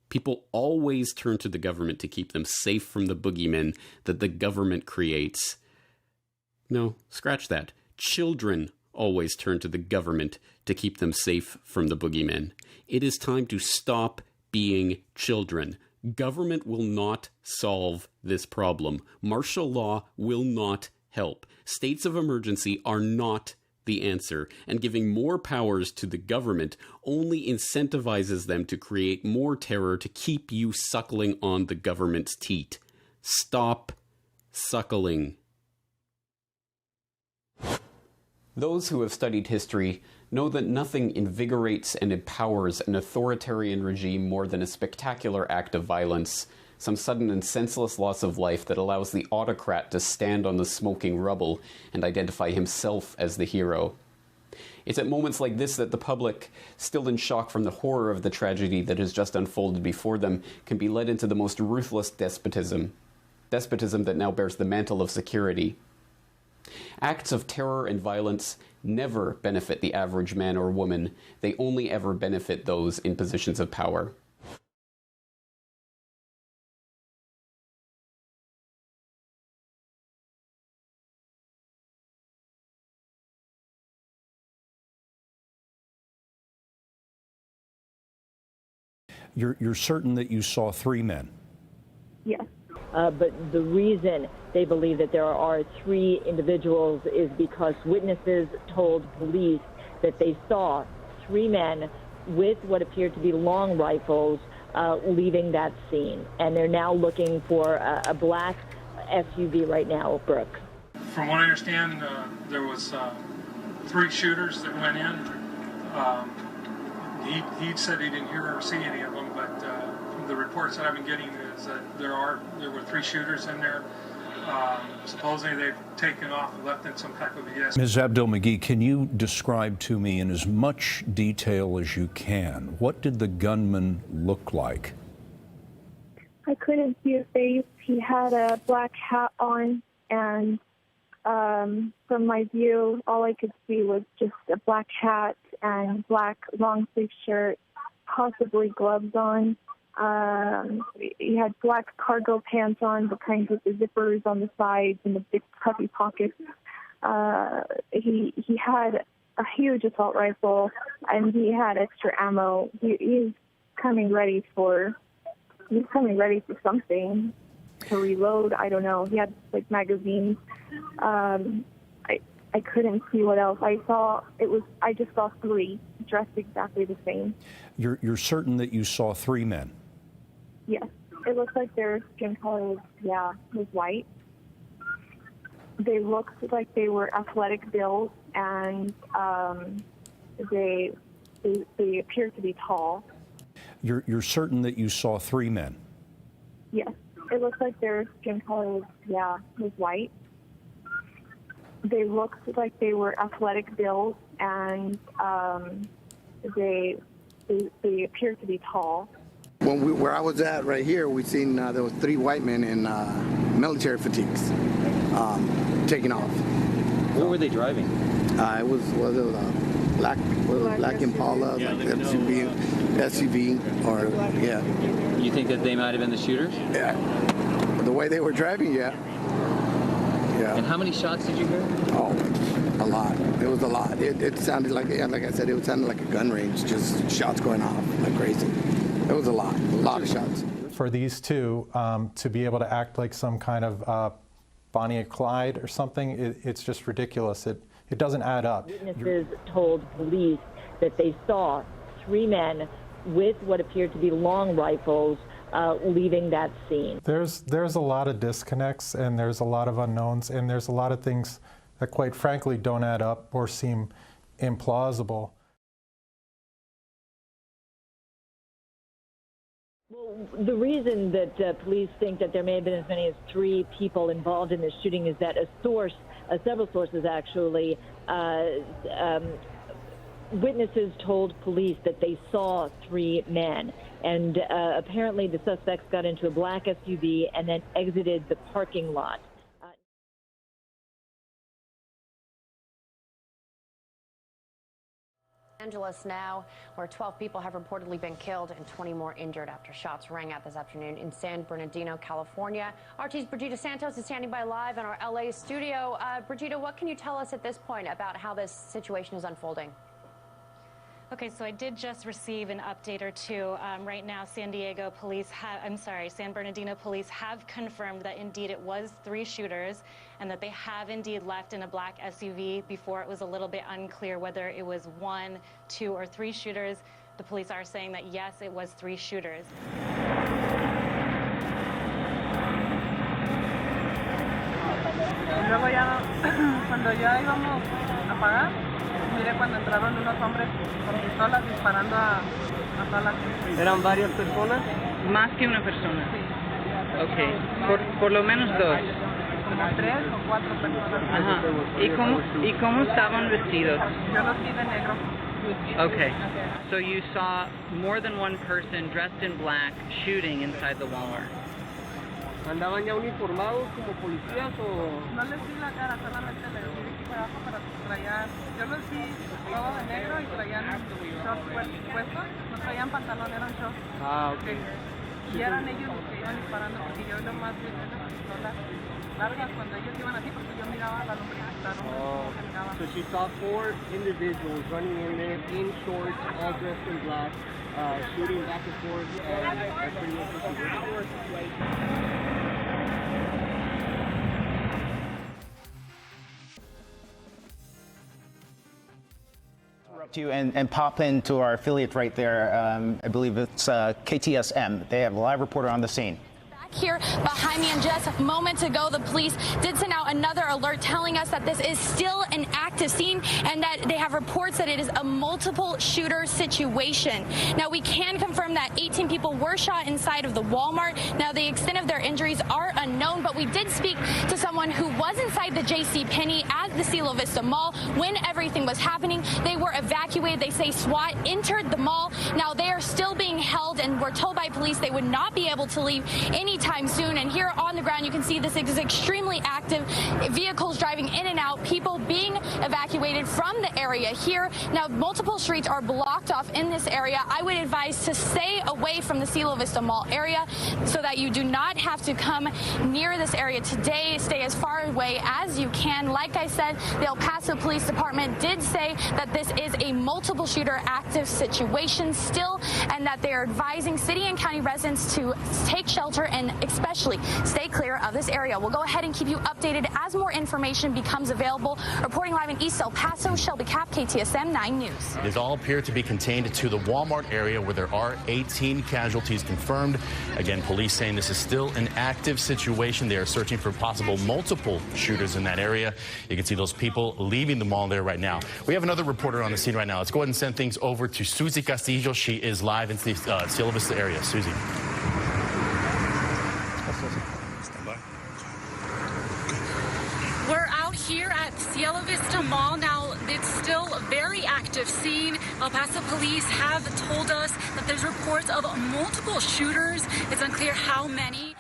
People always turn to the government to keep them safe from the boogeymen that the government creates. No, scratch that. Children always turn to the government to keep them safe from the boogeymen. It is time to stop being children. Government will not solve this problem. Martial law will not help. States of emergency are not the answer, and giving more powers to the government only incentivizes them to create more terror to keep you suckling on the government's teat. Stop suckling. Those who have studied history Know that nothing invigorates and empowers an authoritarian regime more than a spectacular act of violence, some sudden and senseless loss of life that allows the autocrat to stand on the smoking rubble and identify himself as the hero. It's at moments like this that the public, still in shock from the horror of the tragedy that has just unfolded before them, can be led into the most ruthless despotism that now bears the mantle of security. Acts of terror and violence never benefit the average man or woman. They only ever benefit those in positions of power. You're certain that you saw 3 men? Yes. But the reason they believe that there are 3 individuals is because witnesses told police that they saw 3 men with what appeared to be long rifles leaving that scene. And they're now looking for a black SUV right now, Brooke. From what I understand, there was 3 shooters that went in. He said he didn't hear or see any of them, but from the reports that I've been getting is that there were 3 shooters in there. Supposedly they've taken off and left in some type of a Ms. Abdel-Magee, can you describe to me in as much detail as you can, what did the gunman look like? I couldn't see his face. He had a black hat on, and from my view, all I could see was just a black hat and black long-sleeve shirt, possibly gloves on. He had black cargo pants on, the kinds with the zippers on the sides and the big puffy pockets. He had a huge assault rifle, and he had extra ammo. He's coming ready for something, to reload. I don't know. He had like magazines. I couldn't see what else. I just saw 3 dressed exactly the same. You're certain that you saw 3 men? Yes. It looks like their skin color was white. They looked like they were athletic build, and they appeared to be tall. You're certain that you saw 3 men? Yes. It looks like their skin color was white. They looked like they were athletic build, and they appeared to be tall. Where I was at right here, we seen there was 3 white men in military fatigues taking off. What were they driving? It was a black Impala, yeah, like SUV, or yeah. You think that they might have been the shooters? Yeah. The way they were driving, yeah. Yeah. And how many shots did you hear? Oh, a lot. It was a lot. It sounded like I said, it sounded like a gun range, just shots going off like crazy. It was a lot of shots. For these 2 to be able to act like some kind of Bonnie and Clyde or something, it's just ridiculous. It doesn't add up. Witnesses told police that they saw 3 men with what appeared to be long rifles leaving that scene. There's a lot of disconnects, and there's a lot of unknowns, and there's a lot of things that quite frankly don't add up or seem implausible. Well, the reason that police think that there may have been as many as 3 people involved in this shooting is that several sources actually, witnesses told police that they saw 3 men, and apparently the suspects got into a black SUV and then exited the parking lot. Angeles now, where 12 people have reportedly been killed and 20 more injured after shots rang out this afternoon in San Bernardino, California. RT's Brigida Santos is standing by live in our LA studio. Brigida, what can you tell us at this point about how this situation is unfolding? Okay, so I did just receive an update or 2. Right now, San Bernardino police have confirmed that indeed it was 3 shooters and that they have indeed left in a black SUV. Before, it was a little bit unclear whether it was 1, 2, or 3 shooters. The police are saying that yes, it was 3 shooters. Luego ya, cuando ya íbamos a pagar, Miré cuando entraron unos hombres con pistolas disparando a toda la gente. ¿Eran varias personas? Más que una persona. Sí. Ok, por lo menos dos. Como 3 o 4 personas. Ajá. ¿Y cómo estaban vestidos? Yo los vi de negro. Okay, so you saw more than one person dressed in black shooting inside the Walmart. ¿Andaban ya uniformados como policías o...? No les vi la cara, solamente les vi aquí para abajo, pero traían... Yo los vi todo de negro y traían shorts puestos, no traían pantalón, eran shorts. Ah, ok. Y eran ellos los que iban disparando, porque yo nomás vi esas pistolas largas cuando ellos iban así, porque yo miraba la lumbre que caminaba. So she saw 4 individuals running in there in shorts, all dressed in black, shooting back and forth, and pretty much what she did. You and pop into our affiliate right there. I believe it's KTSM. They have a live reporter on the scene. Here behind me, and just moments ago, the police did send out another alert telling us that this is still an active scene and that they have reports that it is a multiple shooter situation. Now, we can confirm that 18 people were shot inside of the Walmart. Now, the extent of their injuries are unknown, but we did speak to someone who was inside the JCPenney at the Cielo Vista Mall when everything was happening. They were evacuated. They say SWAT entered the mall. Now, they are still being held, and were told by police they would not be able to leave anytime soon. And here on the ground, you can see this is extremely active. Vehicles driving in and out, people being evacuated from the area here. Now, multiple streets are blocked off in this area. I would advise to stay away from the Cielo Vista Mall area so that you do not have to come near this area today. Stay as far away as you can. Like I said, the El Paso Police Department did say that this is a multiple shooter active situation still, and that they are advising city and county residents to take shelter and especially stay clear of this area. We'll go ahead and keep you updated as more information becomes available. Reporting live in East El Paso, Shelby Cap, KTSM 9 News. It is all appeared to be contained to the Walmart area, where there are 18 casualties confirmed. Again, police saying this is still an active situation. They are searching for possible multiple shooters in that area. You can see those people leaving the mall there right now. We have another reporter on the scene right now. Let's go ahead and send things over to Susie Castillo. She is live in the Cielo Vista area. Susie. We're out here at Cielo Vista Mall. Now, it's still a very active scene. El Paso police have told us that there's reports of multiple shooters. It's unclear how many.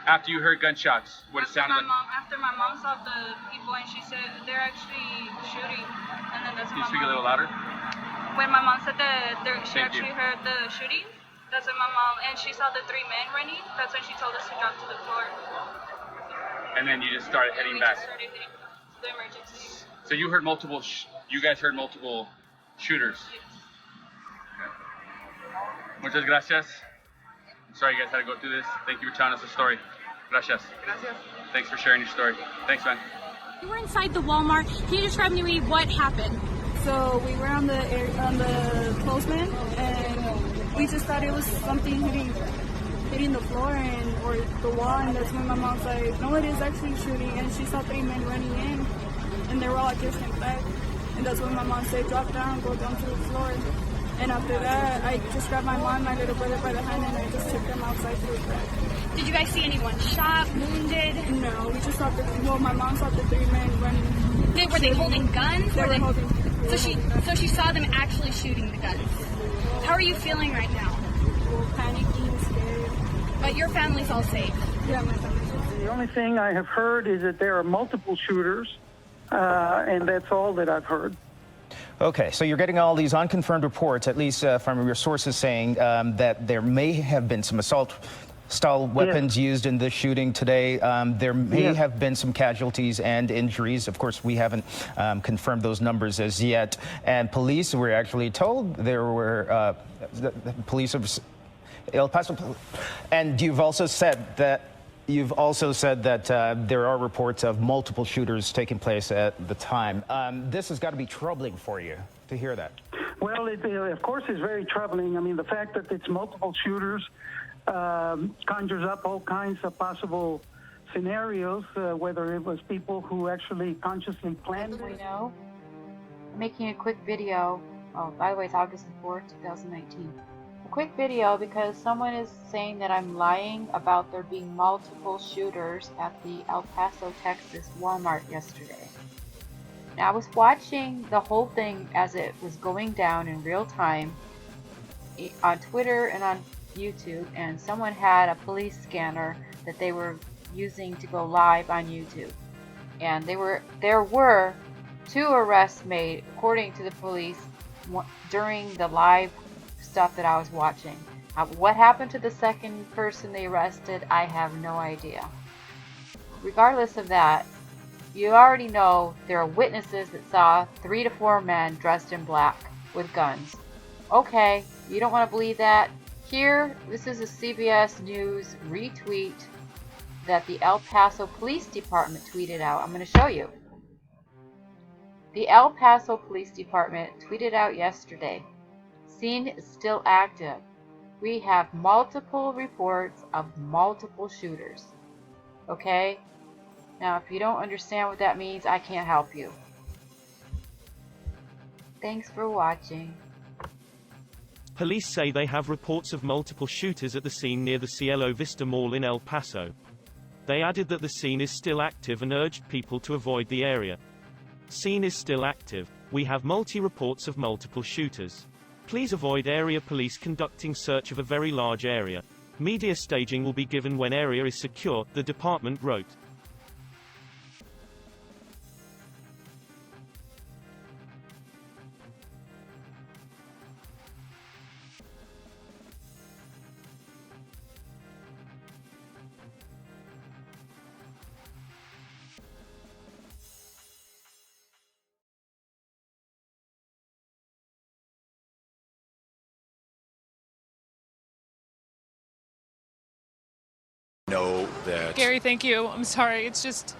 After you heard gunshots, what it sounded like? After my mom saw the people and she said they're actually shooting. And then that's Can you speak a little louder? When my mom said that she actually heard the shooting, that's when my mom, and she saw the 3 men running, that's when she told us to drop to the floor. And then you just started heading back. Started heading to the emergency. So you heard multiple, you guys heard multiple shooters? Yes. Okay. Muchas gracias. Sorry you guys had to go through this. Thank you for telling us the story. Gracias. Gracias. Thanks for sharing your story. Thanks, man. You were inside the Walmart. Can you describe to me what happened? So we were on the clothesman, and we just thought it was something hitting the floor or the wall, and that's when my mom's like, no, it is actually shooting, and she saw 3 men running in, and they were all dressed in black, and that's when my mom said, drop down, go down to the floor. And after that, I just grabbed my mom and my little brother by the hand, and I just took them outside to the crack. Did you guys see anyone shot, wounded? No, we just saw my mom saw the 3 men running. Were they holding guns? They were holding. So she saw them actually shooting the guns. How are you feeling right now? Panicking, scared. But your family's all safe. Yeah, my family's safe. The only thing I have heard is that there are multiple shooters, and that's all that I've heard. Okay, so you're getting all these unconfirmed reports, at least from your sources, saying that there may have been some assault-style weapons used in this shooting today. There may have been some casualties and injuries. Of course, we haven't confirmed those numbers as yet. And police were actually told there were the police of El Paso. And you've also said that there are reports of multiple shooters taking place at the time. This has got to be troubling for you to hear that. Well, it, of course, it's very troubling. I mean, the fact that it's multiple shooters conjures up all kinds of possible scenarios, whether it was people who actually consciously planned it. making a quick video. Oh, by the way, it's August 4th, 2019. A quick video because someone is saying that I'm lying about there being multiple shooters at the El Paso, Texas Walmart yesterday. Now, I was watching the whole thing as it was going down in real time on Twitter and on YouTube, and someone had a police scanner that they were using to go live on YouTube. And there were 2 arrests made, according to the police, during the live stuff that I was watching. What happened to the second person they arrested, I have no idea. Regardless of that, you already know there are witnesses that saw 3 to 4 men dressed in black with guns. Okay, you don't want to believe that? Here, this is a CBS News retweet that the El Paso Police Department tweeted out. I'm going to show you. The El Paso Police Department tweeted out yesterday, "Scene is still active. We have multiple reports of multiple shooters." Okay? Now, if you don't understand what that means, I can't help you. Thanks for watching. Police say they have reports of multiple shooters at the scene near the Cielo Vista Mall in El Paso. They added that the scene is still active and urged people to avoid the area. Scene is still active. We have reports of multiple shooters. Please avoid area police conducting search of a very large area. Media staging will be given when area is secure, the department wrote. Know that Gary, thank you. I'm sorry. It's just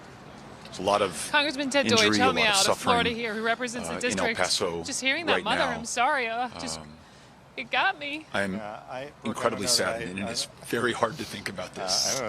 there's a lot of Congressman Ted injury, Deutsch, help a me lot of out, of suffering, Florida here, who represents the in El district. Paso Just hearing that right mother, now. I'm sorry. It got me. I'm incredibly saddened, and it's very hard to think about this.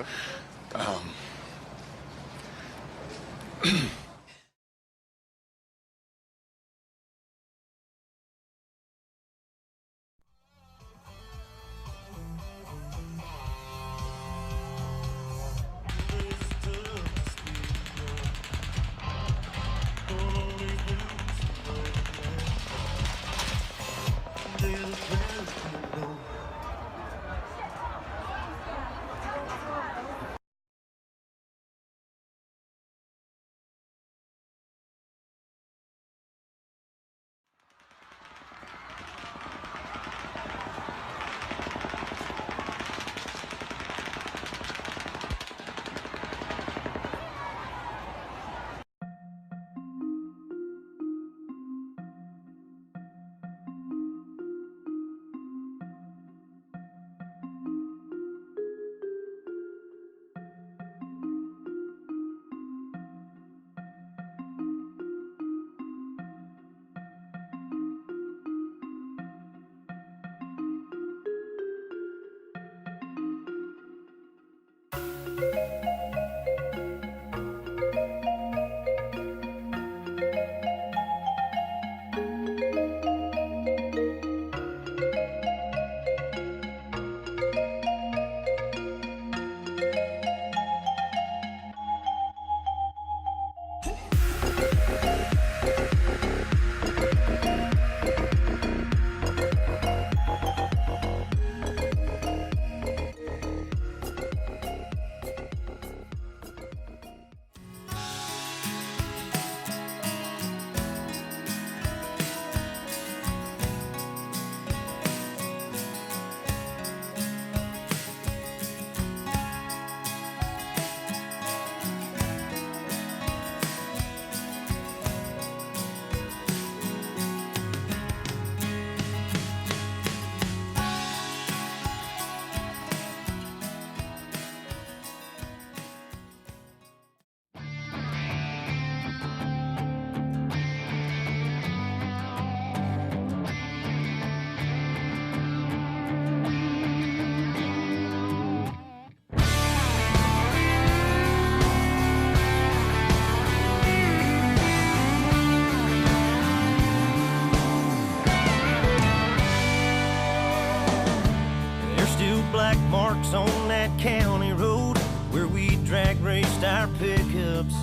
raced our pickups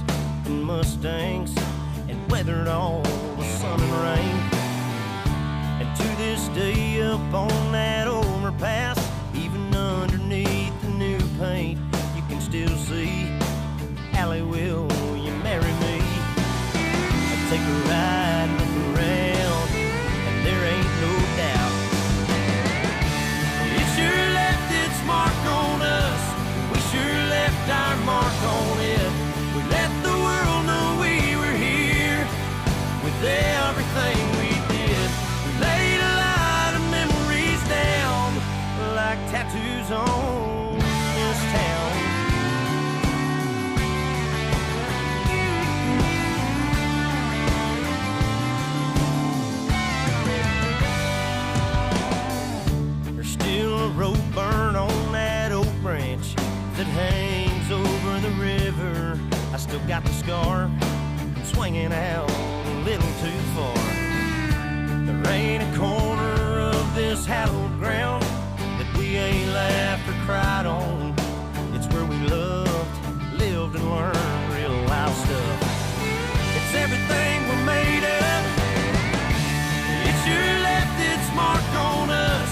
and Mustangs and weathered all the sun and rain. And to this day up on that overpass, even underneath the new paint, you can still see, Allie, will you marry me? I'll take a ride and look around, and there ain't no doubt. It sure left its mark on us. We sure left our mark on it. We let the world know we were here with everything we did. We laid a lot of memories down like tattoos on this town. There's still a rope burn on that oak branch that hangs over the river. I still got the scar from swinging out a little too far. There ain't a corner of this hallowed ground that we ain't laughed or cried on. It's where we loved, lived, and learned real life stuff. It's everything we're made of. It sure left its mark on us.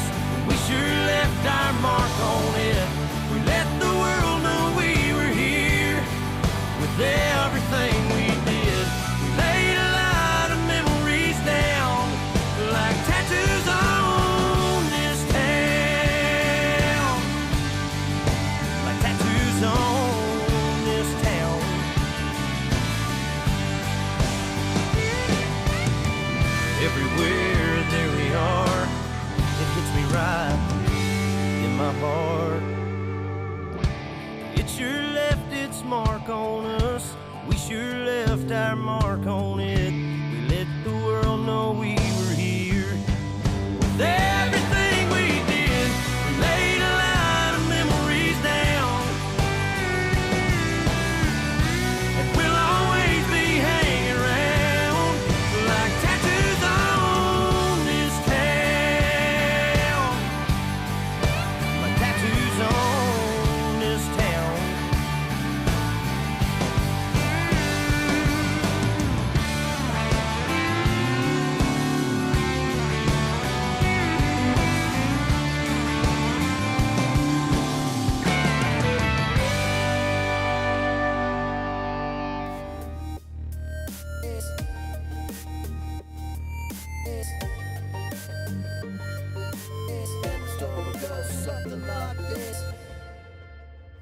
We sure left our mark on it. We let the world know we were here with everything we did. We laid a lot of memories down like tattoos on this town. Like tattoos on this town. Everywhere there we are, it hits me right in my heart. It sure left its mark on us. We sure left our mark on it. We let the world know we were here with everything we did. We laid a lot of memories down, and we'll always be hanging around like tattoos on this town. Like tattoos on this town.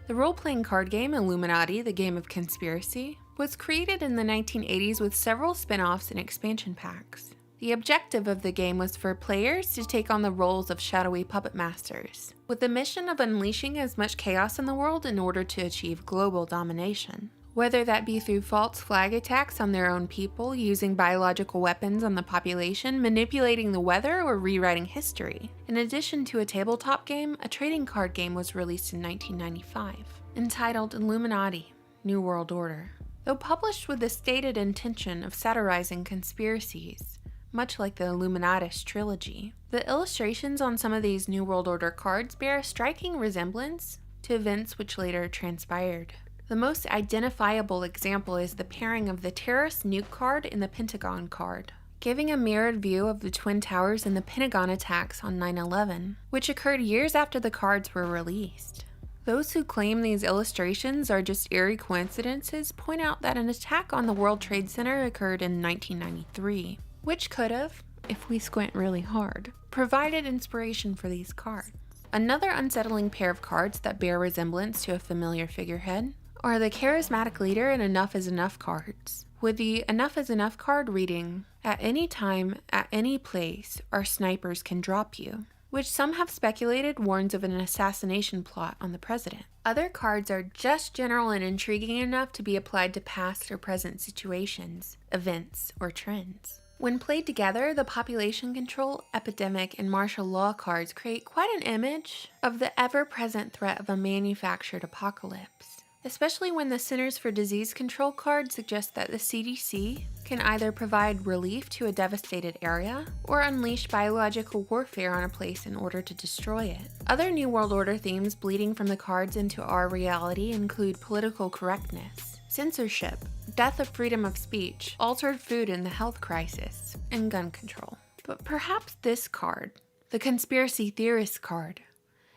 The role-playing card game Illuminati, the Game of Conspiracy, was created in the 1980s with several spin-offs and expansion packs. The objective of the game was for players to take on the roles of shadowy puppet masters, with the mission of unleashing as much chaos in the world in order to achieve global domination. Whether that be through false flag attacks on their own people, using biological weapons on the population, manipulating the weather, or rewriting history. In addition to a tabletop game, a trading card game was released in 1995, entitled Illuminati, New World Order. Though published with the stated intention of satirizing conspiracies, much like the Illuminatus trilogy, the illustrations on some of these New World Order cards bear a striking resemblance to events which later transpired. The most identifiable example is the pairing of the terrorist nuke card and the Pentagon card, giving a mirrored view of the Twin Towers and the Pentagon attacks on 9/11, which occurred years after the cards were released. Those who claim these illustrations are just eerie coincidences point out that an attack on the World Trade Center occurred in 1993, which could have, if we squint really hard, provided inspiration for these cards. Another unsettling pair of cards that bear resemblance to a familiar figurehead are the Charismatic Leader and Enough is Enough cards, with the Enough is Enough card reading, "At any time, at any place, our snipers can drop you," which some have speculated warns of an assassination plot on the president. Other cards are just general and intriguing enough to be applied to past or present situations, events, or trends. When played together, the population control, epidemic, and martial law cards create quite an image of the ever-present threat of a manufactured apocalypse. especially when the Centers for Disease Control card suggests that the CDC can either provide relief to a devastated area or unleash biological warfare on a place in order to destroy it. Other New World Order themes bleeding from the cards into our reality include political correctness, censorship, death of freedom of speech, altered food in the health crisis, and gun control. But perhaps this card, the conspiracy theorist card,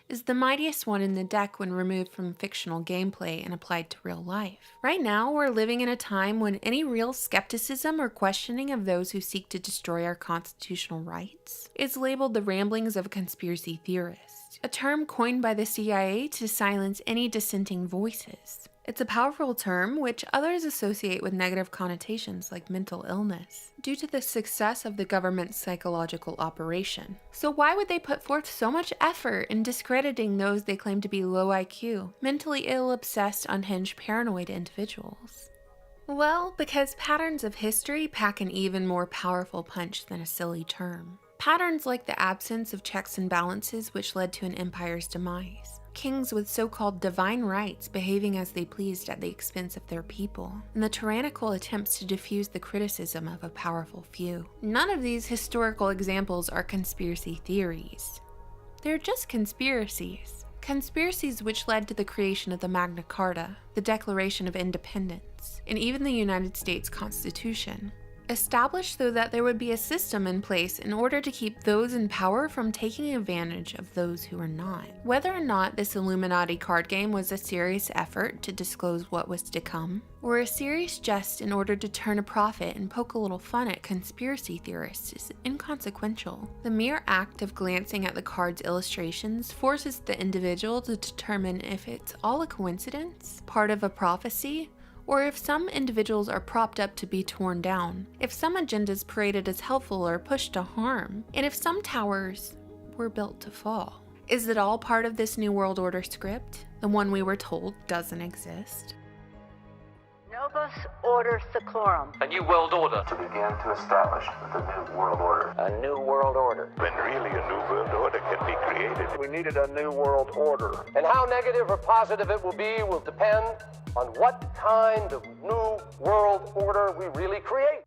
is the mightiest one in the deck when removed from fictional gameplay and applied to real life. Right now, we're living in a time when any real skepticism or questioning of those who seek to destroy our constitutional rights is labeled the ramblings of a conspiracy theorist, a term coined by the CIA to silence any dissenting voices. It's a powerful term which others associate with negative connotations like mental illness, due to the success of the government's psychological operation. So why would they put forth so much effort in discrediting those they claim to be low IQ, mentally ill, obsessed, unhinged, paranoid individuals? Well, because patterns of history pack an even more powerful punch than a silly term. Patterns like the absence of checks and balances which led to an empire's demise. Kings with so-called divine rights behaving as they pleased at the expense of their people, and the tyrannical attempts to diffuse the criticism of a powerful few. None of these historical examples are conspiracy theories. They're just conspiracies. Conspiracies which led to the creation of the Magna Carta, the Declaration of Independence, and even the United States Constitution. Established so that there would be a system in place in order to keep those in power from taking advantage of those who are not. Whether or not this Illuminati card game was a serious effort to disclose what was to come, or a serious jest in order to turn a profit and poke a little fun at conspiracy theorists is inconsequential. The mere act of glancing at the card's illustrations forces the individual to determine if it's all a coincidence, part of a prophecy, or if some individuals are propped up to be torn down, if some agendas paraded as helpful or pushed to harm, and if some towers were built to fall. Is it all part of this New World Order script, the one we were told doesn't exist? Novus Order Seclorum. A new world order. To begin to establish the new world order. A new world order. When really a new world order can be created. We needed a new world order. And how negative or positive it will depend on what kind of new world order we really create.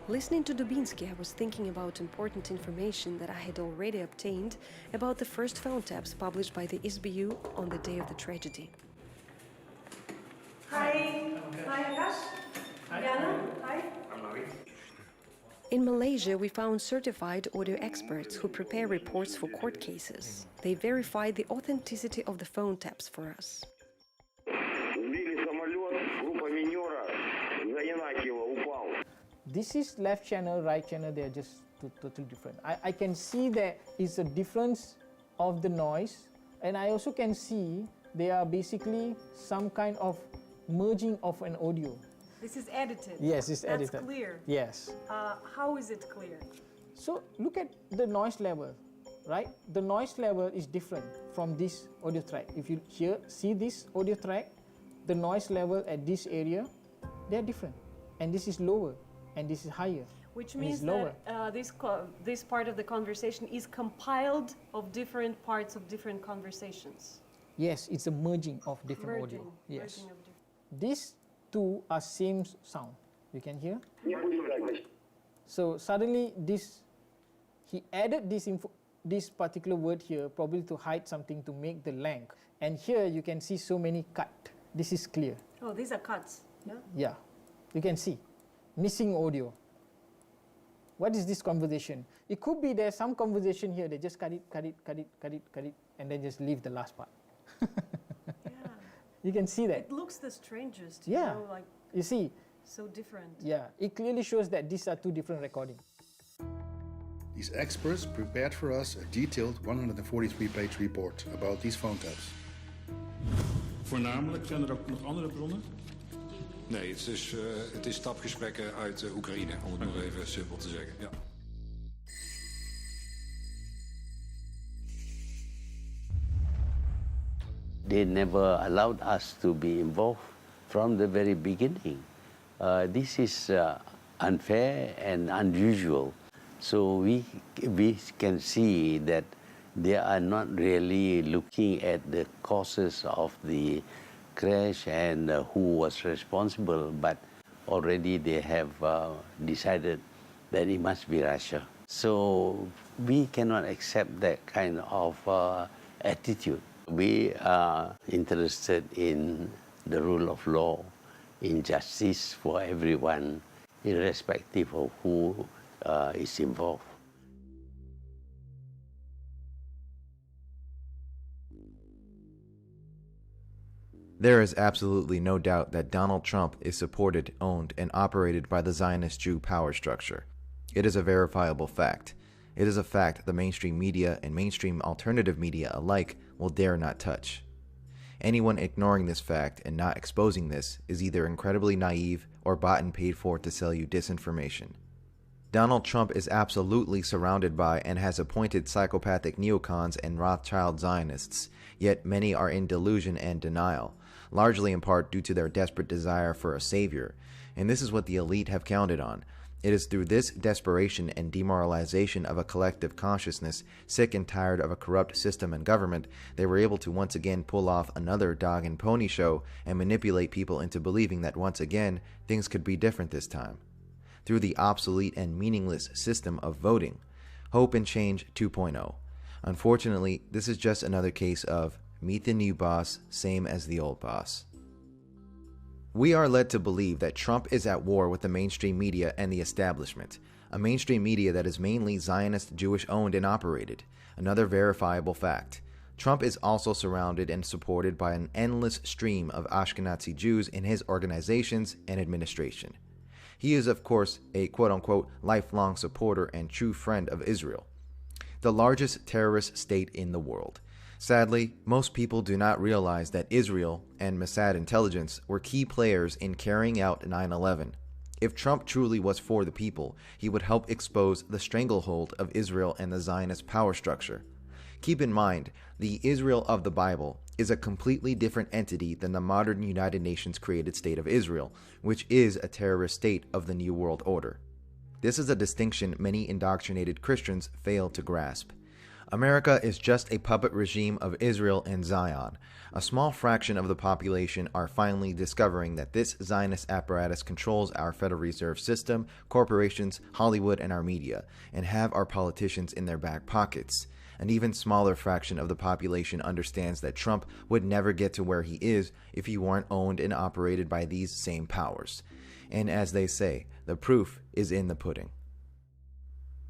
Listening to Dubinsky, I was thinking about important information that I had already obtained about the first phone taps published by the SBU on the day of the tragedy. Hi. Hi, Akash. Hi. Diana. Hi. I'm Maurice. In Malaysia, we found certified audio experts who prepare reports for court cases. They verified the authenticity of the phone taps for us. This is left channel, right channel, they are just totally different. I can see there is a difference of the noise, and I also can see they are basically some kind of merging of an audio. This is edited. Yes, it's edited. That's clear. Yes. How is it clear? So look at the noise level, right? The noise level is different from this audio track. If you see this audio track, the noise level at this area, they are different. And this is lower, and this is higher. Which means that this part of the conversation is compiled of different parts of different conversations. Yes, it's a merging of different audio. Yes. These two are same sound. You can hear? So suddenly he added this particular word here, probably to hide something, to make the length. And here you can see so many cut. This is clear. Oh, these are cuts. Yeah. Yeah. You can see missing audio. What is this conversation? It could be there's some conversation here. They just cut it, and then just leave the last part. Yeah. You can see that. It looks the strangest. Yeah. You know, like you see. So different. Yeah. It clearly shows that these are two different recordings. These experts prepared for us a detailed 143-page report about these phone taps. Voornamelijk, zijn er ook nog andere bronnen? Nee, het is tapgesprekken uit Oekraïne, om het nog even simpel te zeggen. Ja. They never allowed us to be involved from the very beginning. This is unfair and unusual. So we can see that they are not really looking at the causes of the crash and who was responsible, but already they have decided that it must be Russia. So we cannot accept that kind of attitude. We are interested in the rule of law, in justice for everyone, irrespective of who is involved. There is absolutely no doubt that Donald Trump is supported, owned, and operated by the Zionist Jew power structure. It is a verifiable fact. It is a fact the mainstream media and mainstream alternative media alike will dare not touch. Anyone ignoring this fact and not exposing this is either incredibly naive or bought and paid for to sell you disinformation. Donald Trump is absolutely surrounded by and has appointed psychopathic neocons and Rothschild Zionists, yet many are in delusion and denial, largely in part due to their desperate desire for a savior, and this is what the elite have counted on. It is through this desperation and demoralization of a collective consciousness, sick and tired of a corrupt system and government, they were able to once again pull off another dog and pony show and manipulate people into believing that once again, things could be different this time. Through the obsolete and meaningless system of voting. Hope and Change 2.0. Unfortunately, this is just another case of meet the new boss, same as the old boss. We are led to believe that Trump is at war with the mainstream media and the establishment, a mainstream media that is mainly Zionist, Jewish owned and operated, another verifiable fact. Trump is also surrounded and supported by an endless stream of Ashkenazi Jews in his organizations and administration. He is, of course, a quote-unquote lifelong supporter and true friend of Israel, the largest terrorist state in the world. Sadly, most people do not realize that Israel and Mossad intelligence were key players in carrying out 9/11. If Trump truly was for the people, he would help expose the stranglehold of Israel and the Zionist power structure. Keep in mind, the Israel of the Bible is a completely different entity than the modern United Nations created state of Israel, which is a terrorist state of the New World Order. This is a distinction many indoctrinated Christians fail to grasp. America is just a puppet regime of Israel and Zion. A small fraction of the population are finally discovering that this Zionist apparatus controls our Federal Reserve System, corporations, Hollywood, and our media, and have our politicians in their back pockets. An even smaller fraction of the population understands that Trump would never get to where he is if he weren't owned and operated by these same powers. And as they say, the proof is in the pudding.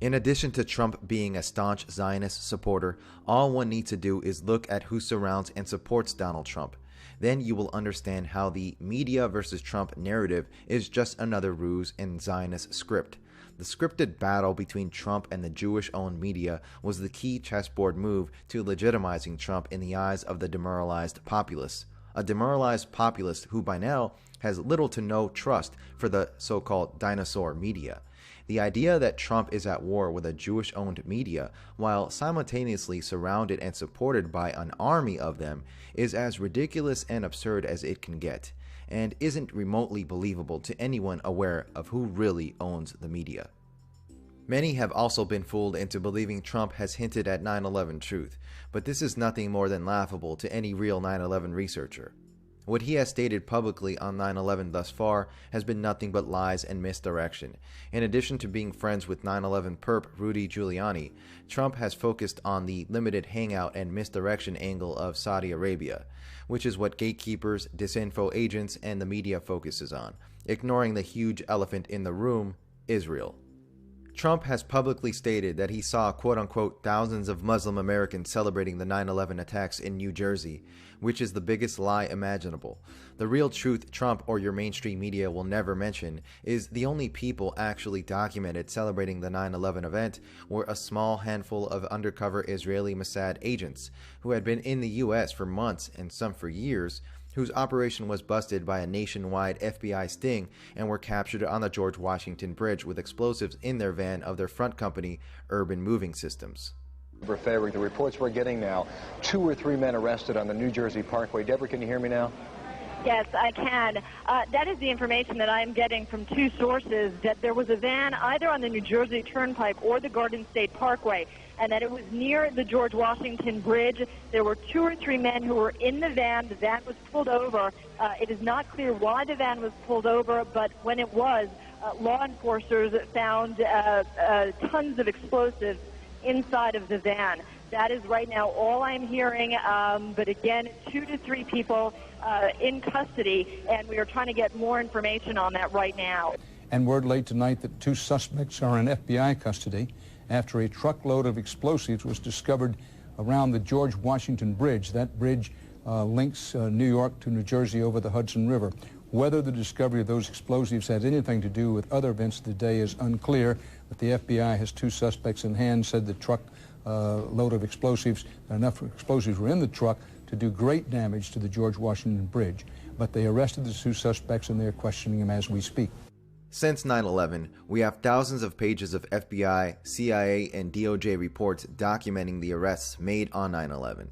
In addition to Trump being a staunch Zionist supporter, all one needs to do is look at who surrounds and supports Donald Trump. Then you will understand how the media versus Trump narrative is just another ruse in Zionist script. The scripted battle between Trump and the Jewish-owned media was the key chessboard move to legitimizing Trump in the eyes of the demoralized populace. A demoralized populace who by now has little to no trust for the so-called dinosaur media. The idea that Trump is at war with a Jewish-owned media while simultaneously surrounded and supported by an army of them is as ridiculous and absurd as it can get, and isn't remotely believable to anyone aware of who really owns the media. Many have also been fooled into believing Trump has hinted at 9/11 truth, but this is nothing more than laughable to any real 9/11 researcher. What he has stated publicly on 9/11 thus far has been nothing but lies and misdirection. In addition to being friends with 9/11 perp Rudy Giuliani, Trump has focused on the limited hangout and misdirection angle of Saudi Arabia, which is what gatekeepers, disinfo agents, and the media focuses on, ignoring the huge elephant in the room, Israel. Trump has publicly stated that he saw quote-unquote thousands of Muslim Americans celebrating the 9/11 attacks in New Jersey, which is the biggest lie imaginable. The real truth Trump or your mainstream media will never mention is the only people actually documented celebrating the 9/11 event were a small handful of undercover Israeli Mossad agents who had been in the US for months and some for years, whose operation was busted by a nationwide FBI sting and were captured on the George Washington Bridge with explosives in their van of their front company, Urban Moving Systems. Favoring the reports we're getting now, 2 or 3 men arrested on the New Jersey Parkway. Deborah, can you hear me now? Yes, I can. That is the information that I'm getting from 2 sources, that there was a van either on the New Jersey Turnpike or the Garden State Parkway, and that it was near the George Washington Bridge. There were 2 or 3 men who were in the van. The van was pulled over. It is not clear why the van was pulled over, but when it was, law enforcers found tons of explosives inside of the van. That is right now all I'm hearing, but again, 2 to 3 people in custody, and we are trying to get more information on that right now. And word late tonight that 2 suspects are in FBI custody after a truckload of explosives was discovered around the George Washington Bridge. That bridge links New York to New Jersey over the Hudson River. Whether the discovery of those explosives had anything to do with other events of the day is unclear, but the FBI has 2 suspects in hand, said the truck load of explosives, enough explosives were in the truck to do great damage to the George Washington Bridge. But they arrested the 2 suspects and they're questioning them as we speak. Since 9/11, we have thousands of pages of FBI, CIA, and DOJ reports documenting the arrests made on 9/11.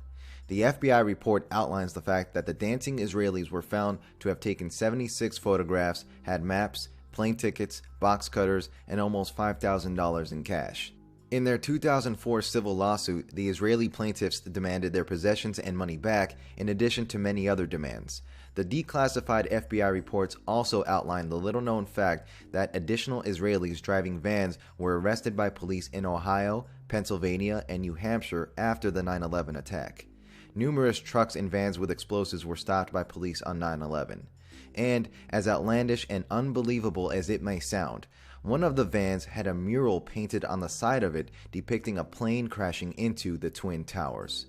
The FBI report outlines the fact that the dancing Israelis were found to have taken 76 photographs, had maps, plane tickets, box cutters, and almost $5,000 in cash. In their 2004 civil lawsuit, the Israeli plaintiffs demanded their possessions and money back, in addition to many other demands. The declassified FBI reports also outlined the little-known fact that additional Israelis driving vans were arrested by police in Ohio, Pennsylvania, and New Hampshire after the 9/11 attack. Numerous trucks and vans with explosives were stopped by police on 9/11. And, as outlandish and unbelievable as it may sound, one of the vans had a mural painted on the side of it depicting a plane crashing into the Twin Towers.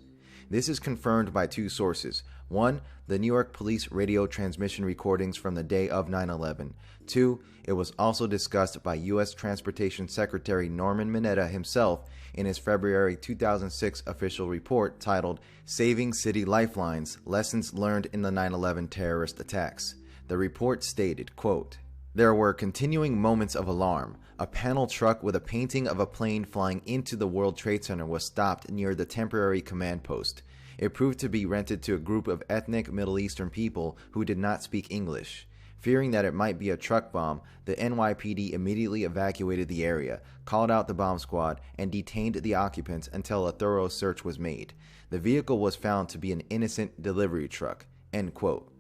This is confirmed by 2 sources. 1, the New York Police radio transmission recordings from the day of 9/11. 2, it was also discussed by U.S. Transportation Secretary Norman Mineta himself in his February 2006 official report titled Saving City Lifelines, Lessons Learned in the 9/11 Terrorist Attacks. The report stated, quote, "There were continuing moments of alarm. A panel truck with a painting of a plane flying into the World Trade Center was stopped near the temporary command post. It proved to be rented to a group of ethnic Middle Eastern people who did not speak English. Fearing that it might be a truck bomb, the NYPD immediately evacuated the area, called out the bomb squad, and detained the occupants until a thorough search was made. The vehicle was found to be an innocent delivery truck." End quote.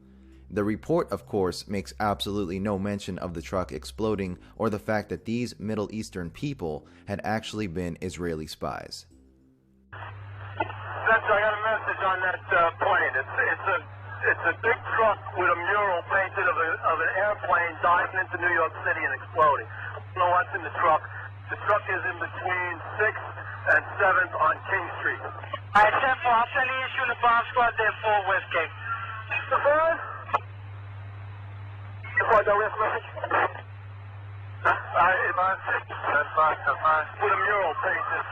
The report, of course, makes absolutely no mention of the truck exploding or the fact that these Middle Eastern people had actually been Israeli spies. Spencer, I got a message on that plane. It's a big truck with a mural painted of an airplane diving into New York City and exploding. I don't know what's in the truck. The truck is in between 6th and 7th on King Street. All right, 10-4, I'll send the issue in the bomb squad there for Westgate. The bird? With a mural painted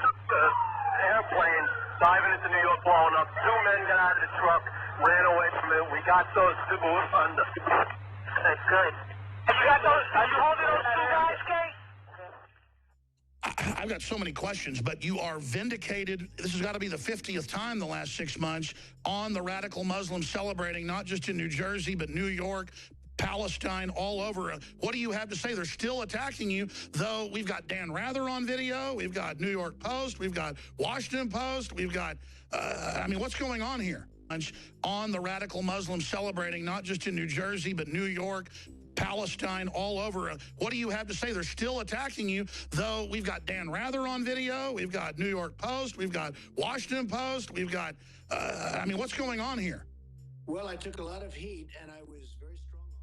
airplane diving into New York, blowing up. 2 men got out of the truck, ran away from it. We got those 2 under. That's good. Are you holding those 2 guys, Kate? I've got so many questions, but you are vindicated. This has got to be the 50th time the last 6 months on the radical Muslims celebrating, not just in New Jersey, but New York, Palestine, all over. What do you have to say? They're still attacking you, though we've got Dan Rather on video, we've got New York Post, we've got Washington Post, we've got, I mean, what's going on here? On the radical Muslims celebrating, not just in New Jersey, but New York, Palestine, all over. What do you have to say? They're still attacking you, though we've got Dan Rather on video, we've got New York Post, we've got Washington Post, we've got, I mean, what's going on here? Well, I took a lot of heat, and I was very strong on it.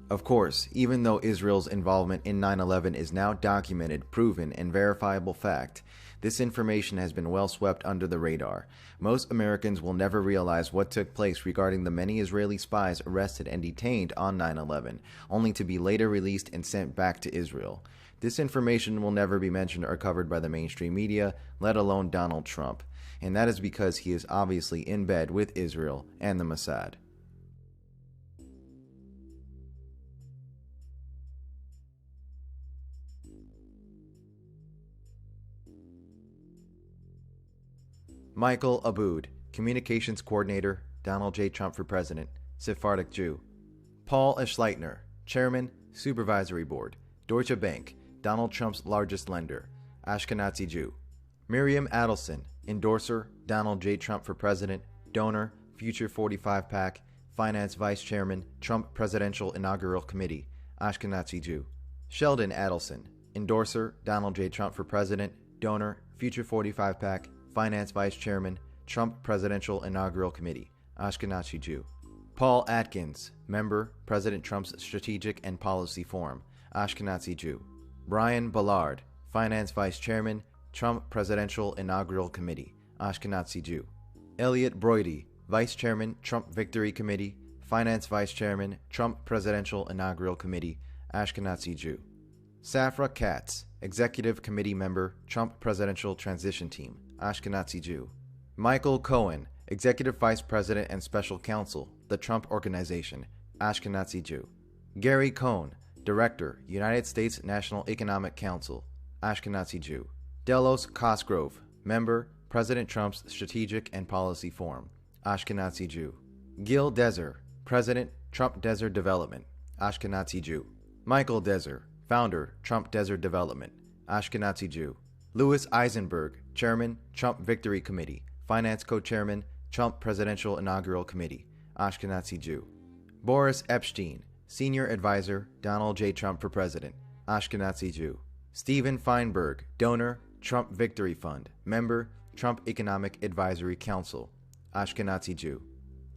Of course, even though Israel's involvement in 9/11 is now documented, proven, and verifiable fact, this information has been well swept under the radar. Most Americans will never realize what took place regarding the many Israeli spies arrested and detained on 9/11, only to be later released and sent back to Israel. This information will never be mentioned or covered by the mainstream media, let alone Donald Trump, and that is because he is obviously in bed with Israel and the Mossad. Michael Aboud, Communications Coordinator, Donald J. Trump for President, Sephardic Jew. Paul Eschleitner, Chairman, Supervisory Board, Deutsche Bank, Donald Trump's largest lender, Ashkenazi Jew. Miriam Adelson, Endorser, Donald J. Trump for President, Donor, Future 45 PAC, Finance Vice Chairman, Trump Presidential Inaugural Committee, Ashkenazi Jew. Sheldon Adelson, Endorser, Donald J. Trump for President, Donor, Future 45 PAC, Finance Vice Chairman, Trump Presidential Inaugural Committee, Ashkenazi Jew. Paul Atkins, Member, President Trump's Strategic and Policy Forum, Ashkenazi Jew. Brian Ballard, Finance Vice Chairman, Trump Presidential Inaugural Committee, Ashkenazi Jew. Elliot Broidy, Vice Chairman, Trump Victory Committee, Finance Vice Chairman, Trump Presidential Inaugural Committee, Ashkenazi Jew. Safra Katz, Executive Committee Member, Trump Presidential Transition Team, Ashkenazi Jew. Michael Cohen, Executive Vice President and Special Counsel, the Trump Organization, Ashkenazi Jew. Gary Cohn, Director, United States National Economic Council, Ashkenazi Jew. Delos Cosgrove, Member, President Trump's Strategic and Policy Forum, Ashkenazi Jew. Gil Deser, President, Trump Desert Development, Ashkenazi Jew. Michael Deser, Founder, Trump Desert Development, Ashkenazi Jew. Louis Eisenberg, Chairman, Trump Victory Committee, Finance Co-Chairman, Trump Presidential Inaugural Committee, Ashkenazi Jew. Boris Epstein, Senior Advisor, Donald J. Trump for President, Ashkenazi Jew. Stephen Feinberg, Donor, Trump Victory Fund, Member, Trump Economic Advisory Council, Ashkenazi Jew.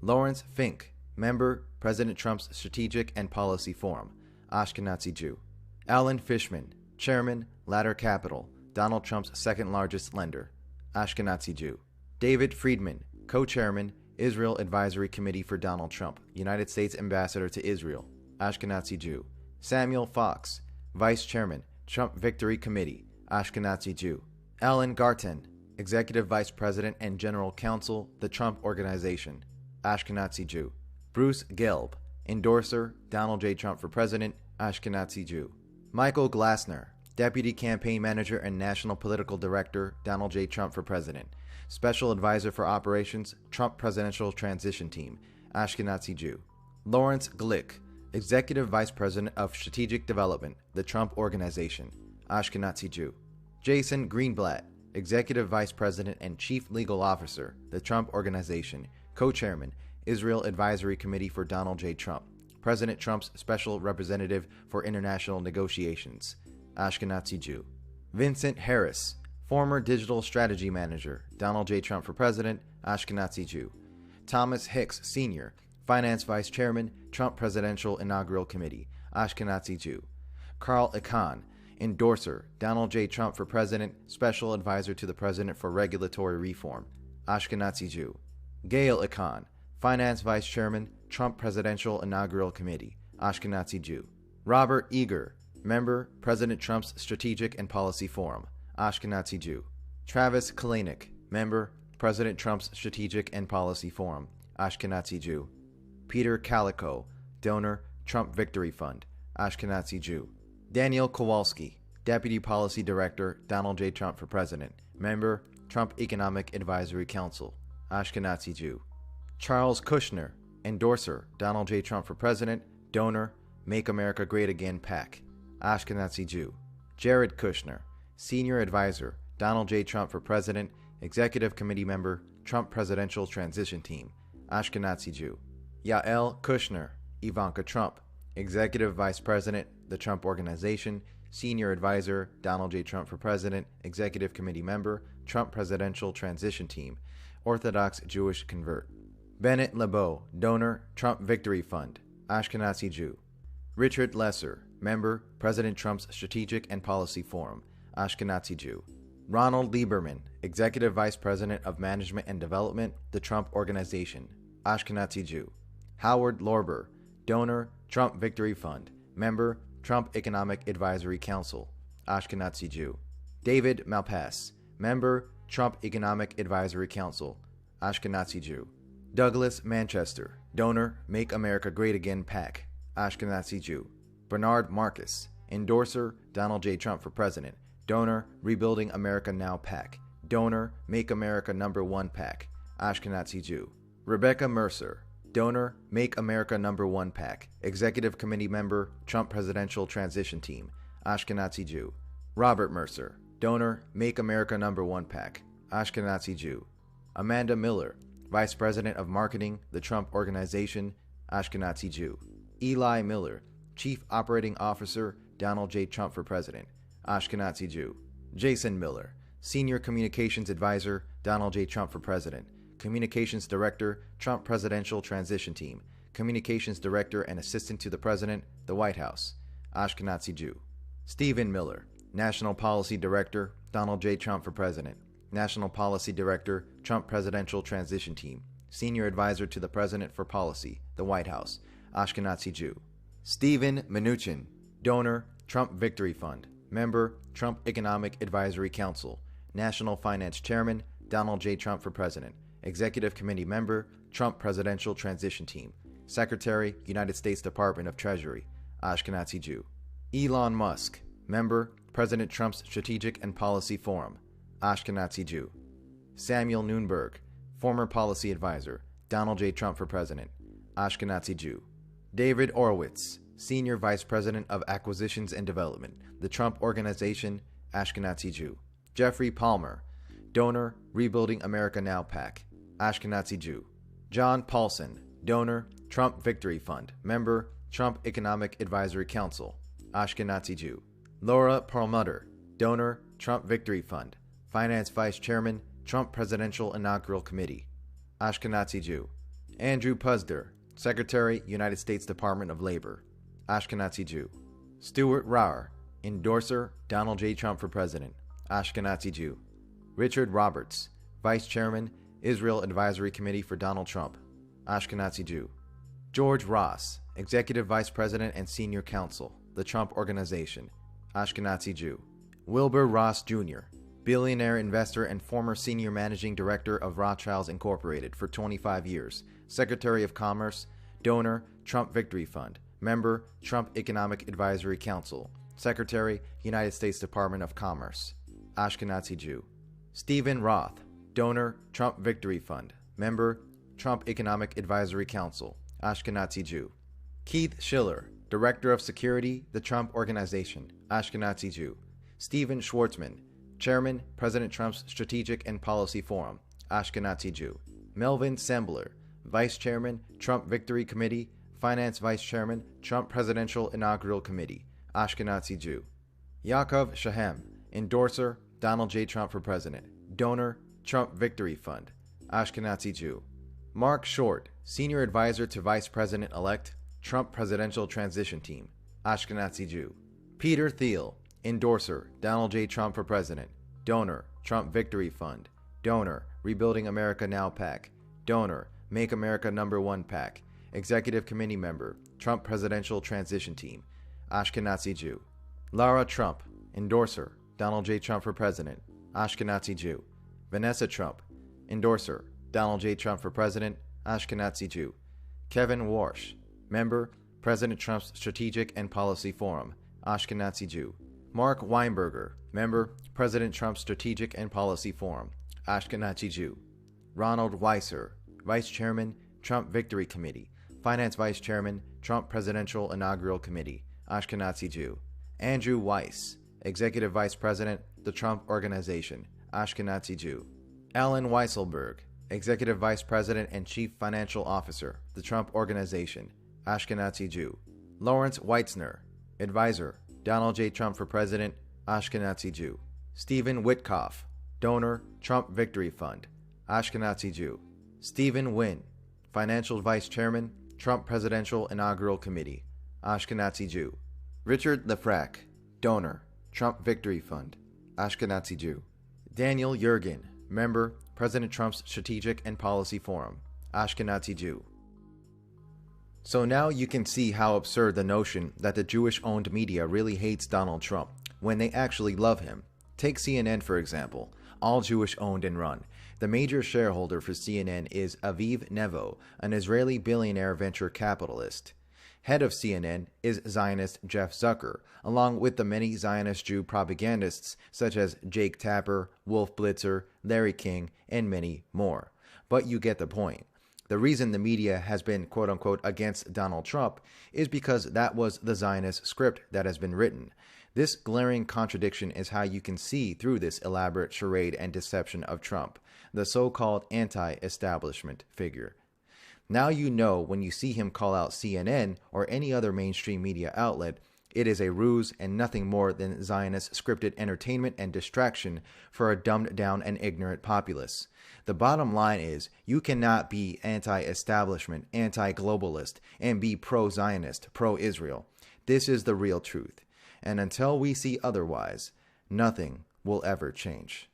Lawrence Fink, Member, President Trump's Strategic and Policy Forum, Ashkenazi Jew. Alan Fishman, Chairman, Ladder Capital, Donald Trump's second largest lender, Ashkenazi Jew. David Friedman, Co-Chairman, Israel Advisory Committee for Donald Trump, United States Ambassador to Israel, Ashkenazi Jew. Samuel Fox, Vice Chairman, Trump Victory Committee, Ashkenazi Jew. Alan Garten, Executive Vice President and General Counsel, the Trump Organization, Ashkenazi Jew. Bruce Gelb, Endorser, Donald J. Trump for President, Ashkenazi Jew. Michael Glassner, Deputy Campaign Manager and National Political Director, Donald J. Trump for President, Special Advisor for Operations, Trump Presidential Transition Team, Ashkenazi Jew. Lawrence Glick, Executive Vice President of Strategic Development, the Trump Organization, Ashkenazi Jew. Jason Greenblatt, Executive Vice President and Chief Legal Officer, the Trump Organization, Co-Chairman, Israel Advisory Committee for Donald J. Trump, President Trump's Special Representative for International Negotiations, Ashkenazi Jew. Vincent Harris, Former Digital Strategy Manager, Donald J. Trump for President, Ashkenazi Jew. Thomas Hicks, Sr., Finance Vice Chairman, Trump Presidential Inaugural Committee, Ashkenazi Jew. Carl Icahn, Endorser, Donald J. Trump for President, Special Advisor to the President for Regulatory Reform, Ashkenazi Jew. Gail Icahn, Finance Vice Chairman, Trump Presidential Inaugural Committee, Ashkenazi Jew. Robert Eager, Member, President Trump's Strategic and Policy Forum, Ashkenazi Jew. Travis Kalanick, Member, President Trump's Strategic and Policy Forum, Ashkenazi Jew. Peter Calico, Donor, Trump Victory Fund, Ashkenazi Jew. Daniel Kowalski, Deputy Policy Director, Donald J. Trump for President, Member, Trump Economic Advisory Council, Ashkenazi Jew. Charles Kushner, Endorser, Donald J. Trump for President, Donor, Make America Great Again PAC, Ashkenazi Jew. Jared Kushner, Senior Advisor, Donald J. Trump for President, Executive Committee Member, Trump Presidential Transition Team, Ashkenazi Jew. Yael Kushner, Ivanka Trump, Executive Vice President, the Trump Organization, Senior Advisor, Donald J. Trump for President, Executive Committee Member, Trump Presidential Transition Team, Orthodox Jewish convert. Bennett LeBeau, Donor, Trump Victory Fund, Ashkenazi Jew. Richard Lesser, Member, President Trump's Strategic and Policy Forum, Ashkenazi Jew. Ronald Lieberman, Executive Vice President of Management and Development, the Trump Organization, Ashkenazi Jew. Howard Lorber, Donor, Trump Victory Fund, Member, Trump Economic Advisory Council, Ashkenazi Jew. David Malpass, member, Trump Economic Advisory Council, Ashkenazi Jew. Douglas Manchester, donor, Make America Great Again PAC, Ashkenazi Jew. Bernard Marcus, endorser, Donald J. Trump for President, donor, Rebuilding America Now PAC, donor, Make America #1 PAC, Ashkenazi Jew. Rebecca Mercer, donor, Make America #1 PAC, executive committee member, Trump Presidential Transition Team, Ashkenazi Jew. Robert Mercer, donor, Make America #1 PAC, Ashkenazi Jew. Amanda Miller, Vice President of Marketing, the Trump Organization, Ashkenazi Jew. Eli Miller, Chief Operating Officer, Donald J. Trump for President, Ashkenazi Jew. Jason Miller, Senior Communications Advisor, Donald J. Trump for President, Communications Director, Trump Presidential Transition Team, Communications Director and Assistant to the President, the White House, Ashkenazi Jew. Stephen Miller, National Policy Director, Donald J. Trump for President, National Policy Director, Trump Presidential Transition Team, Senior Advisor to the President for Policy, the White House, Ashkenazi Jew. Stephen Mnuchin, donor, Trump Victory Fund, member, Trump Economic Advisory Council, National Finance Chairman, Donald J. Trump for President, Executive Committee member, Trump Presidential Transition Team, Secretary, United States Department of Treasury, Ashkenazi Jew. Elon Musk, member, President Trump's Strategic and Policy Forum, Ashkenazi Jew. Samuel Nunberg, former policy advisor, Donald J. Trump for President, Ashkenazi Jew. David Orwitz, Senior Vice President of Acquisitions and Development, the Trump Organization, Ashkenazi Jew. Jeffrey Palmer, donor, Rebuilding America Now PAC, Ashkenazi Jew. John Paulson, donor, Trump Victory Fund, member, Trump Economic Advisory Council, Ashkenazi Jew. Laura Perlmutter, donor, Trump Victory Fund, Finance Vice Chairman, Trump Presidential Inaugural Committee, Ashkenazi Jew. Andrew Puzder, Secretary, United States Department of Labor, Ashkenazi Jew. Stuart Rauer, endorser, Donald J. Trump for President, Ashkenazi Jew. Richard Roberts, Vice Chairman, Israel Advisory Committee for Donald Trump, Ashkenazi Jew. George Ross, Executive Vice President and Senior Counsel, the Trump Organization, Ashkenazi Jew. Wilbur Ross Jr., billionaire investor and former Senior Managing Director of Rothschilds Incorporated for 25 years, Secretary of Commerce, donor, Trump Victory Fund, member, Trump Economic Advisory Council, Secretary, United States Department of Commerce, Ashkenazi Jew. Stephen Roth, donor, Trump Victory Fund, member, Trump Economic Advisory Council, Ashkenazi Jew. Keith Schiller, Director of Security, the Trump Organization, Ashkenazi Jew. Stephen Schwartzman, Chairman, President Trump's Strategic and Policy Forum, Ashkenazi Jew. Melvin Sembler, Vice Chairman, Trump Victory Committee, Finance Vice Chairman, Trump Presidential Inaugural Committee, Ashkenazi Jew. Yaakov Shahem, endorser, Donald J. Trump for President, donor, Trump Victory Fund, Ashkenazi Jew. Mark Short, Senior Advisor to Vice President-elect, Trump Presidential Transition Team, Ashkenazi Jew. Peter Thiel, endorser, Donald J. Trump for President, donor, Trump Victory Fund, donor, Rebuilding America Now PAC, donor, Make America #1 PAC, Executive Committee member, Trump Presidential Transition Team, Ashkenazi Jew. Lara Trump, endorser, Donald J. Trump for President, Ashkenazi Jew. Vanessa Trump, endorser, Donald J. Trump for President, Ashkenazi Jew. Kevin Warsh, member, President Trump's Strategic and Policy Forum, Ashkenazi Jew. Mark Weinberger, member, President Trump's Strategic and Policy Forum, Ashkenazi Jew. Ronald Weiser, Vice Chairman, Trump Victory Committee, Finance Vice Chairman, Trump Presidential Inaugural Committee, Ashkenazi Jew. Andrew Weiss, Executive Vice President, the Trump Organization, Ashkenazi Jew. Alan Weisselberg, Executive Vice President and Chief Financial Officer, the Trump Organization, Ashkenazi Jew. Lawrence Weitzner, Advisor, Donald J. Trump for President, Ashkenazi Jew. Stephen Witkoff, donor, Trump Victory Fund, Ashkenazi Jew. Stephen Wynn, Financial Vice Chairman, Trump Presidential Inaugural Committee, Ashkenazi Jew. Richard Lefrak, donor, Trump Victory Fund, Ashkenazi Jew. Daniel Yergin, member, President Trump's Strategic and Policy Forum, Ashkenazi Jew. So now you can see how absurd the notion that the Jewish-owned media really hates Donald Trump. when they actually love him. Take CNN, for example, all Jewish owned and run. The major shareholder for CNN is Aviv Nevo, an Israeli billionaire venture capitalist. Head of CNN is Zionist Jeff Zucker, along with the many Zionist Jew propagandists such as Jake Tapper, Wolf Blitzer, Larry King, and many more. But you get the point. The reason the media has been quote-unquote against Donald Trump is because that was the Zionist script that has been written. This glaring contradiction is how you can see through this elaborate charade and deception of Trump, the so-called anti-establishment figure. Now you know when you see him call out CNN or any other mainstream media outlet, it is a ruse and nothing more than Zionist scripted entertainment and distraction for a dumbed-down and ignorant populace. The bottom line is, you cannot be anti-establishment, anti-globalist, and be pro-Zionist, pro-Israel. This is the real truth. And until we see otherwise, nothing will ever change.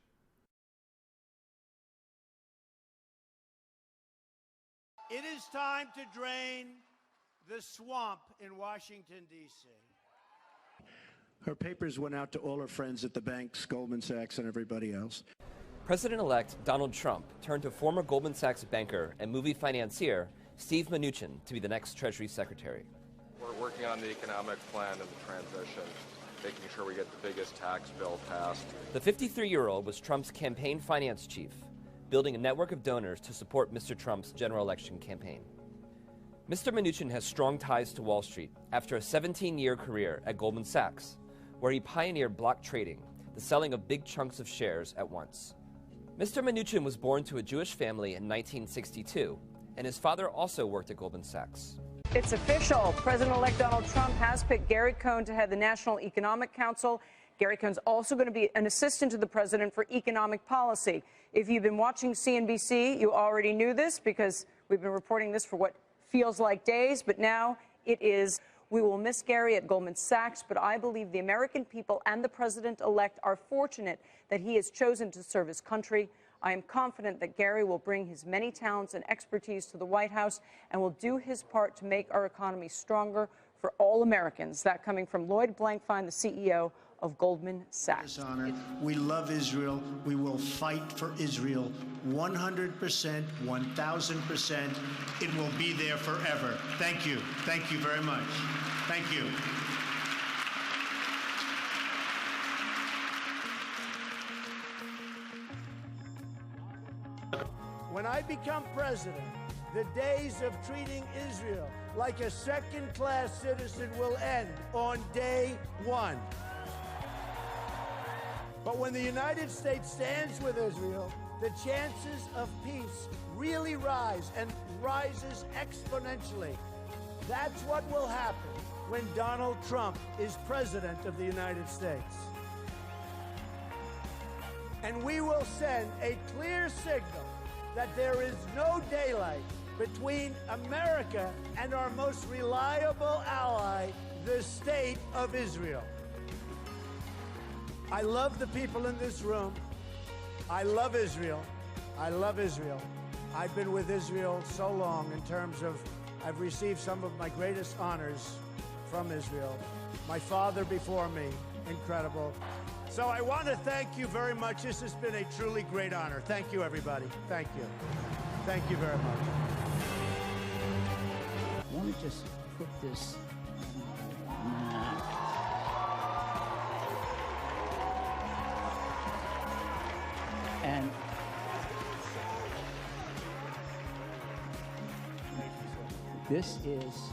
It is time to drain the swamp in Washington, D.C. Her papers went out to all her friends at the banks, Goldman Sachs, and everybody else. President-elect Donald Trump turned to former Goldman Sachs banker and movie financier Steve Mnuchin to be the next Treasury Secretary. We're working on the economic plan of the transition, making sure we get the biggest tax bill passed. The 53-year-old was Trump's campaign finance chief, building a network of donors to support Mr. Trump's general election campaign. Mr. Mnuchin has strong ties to Wall Street after a 17-year career at Goldman Sachs, where he pioneered block trading, the selling of big chunks of shares at once. Mr. Mnuchin was born to a Jewish family in 1962, and his father also worked at Goldman Sachs. It's official. President-elect Donald Trump has picked Gary Cohn to head the National Economic Council. Gary Cohn's also going to be an assistant to the president for economic policy. If you've been watching CNBC, you already knew this because we've been reporting this for what feels like days, but now it is. We will miss Gary at Goldman Sachs, but I believe the American people and the president-elect are fortunate that he has chosen to serve his country. I am confident that Gary will bring his many talents and expertise to the White House and will do his part to make our economy stronger for all Americans. That coming from Lloyd Blankfein, the CEO of Goldman Sachs. Honor. We love Israel. We will fight for Israel 100%, 1,000%. It will be there forever. Thank you. Thank you very much. Thank you. When I become president, the days of treating Israel like a second-class citizen will end on day one. But when the United States stands with Israel, the chances of peace really rise and rises exponentially. That's what will happen when Donald Trump is president of the United States. And we will send a clear signal that there is no daylight between America and our most reliable ally, the State of Israel. I love the people in this room. I love Israel. I love Israel. I've been with Israel so long in terms of I've received some of my greatest honors from Israel. My father before me, incredible. So I want to thank you very much. This has been a truly great honor. Thank you, everybody. Thank you. Thank you very much. I want to just put this and this is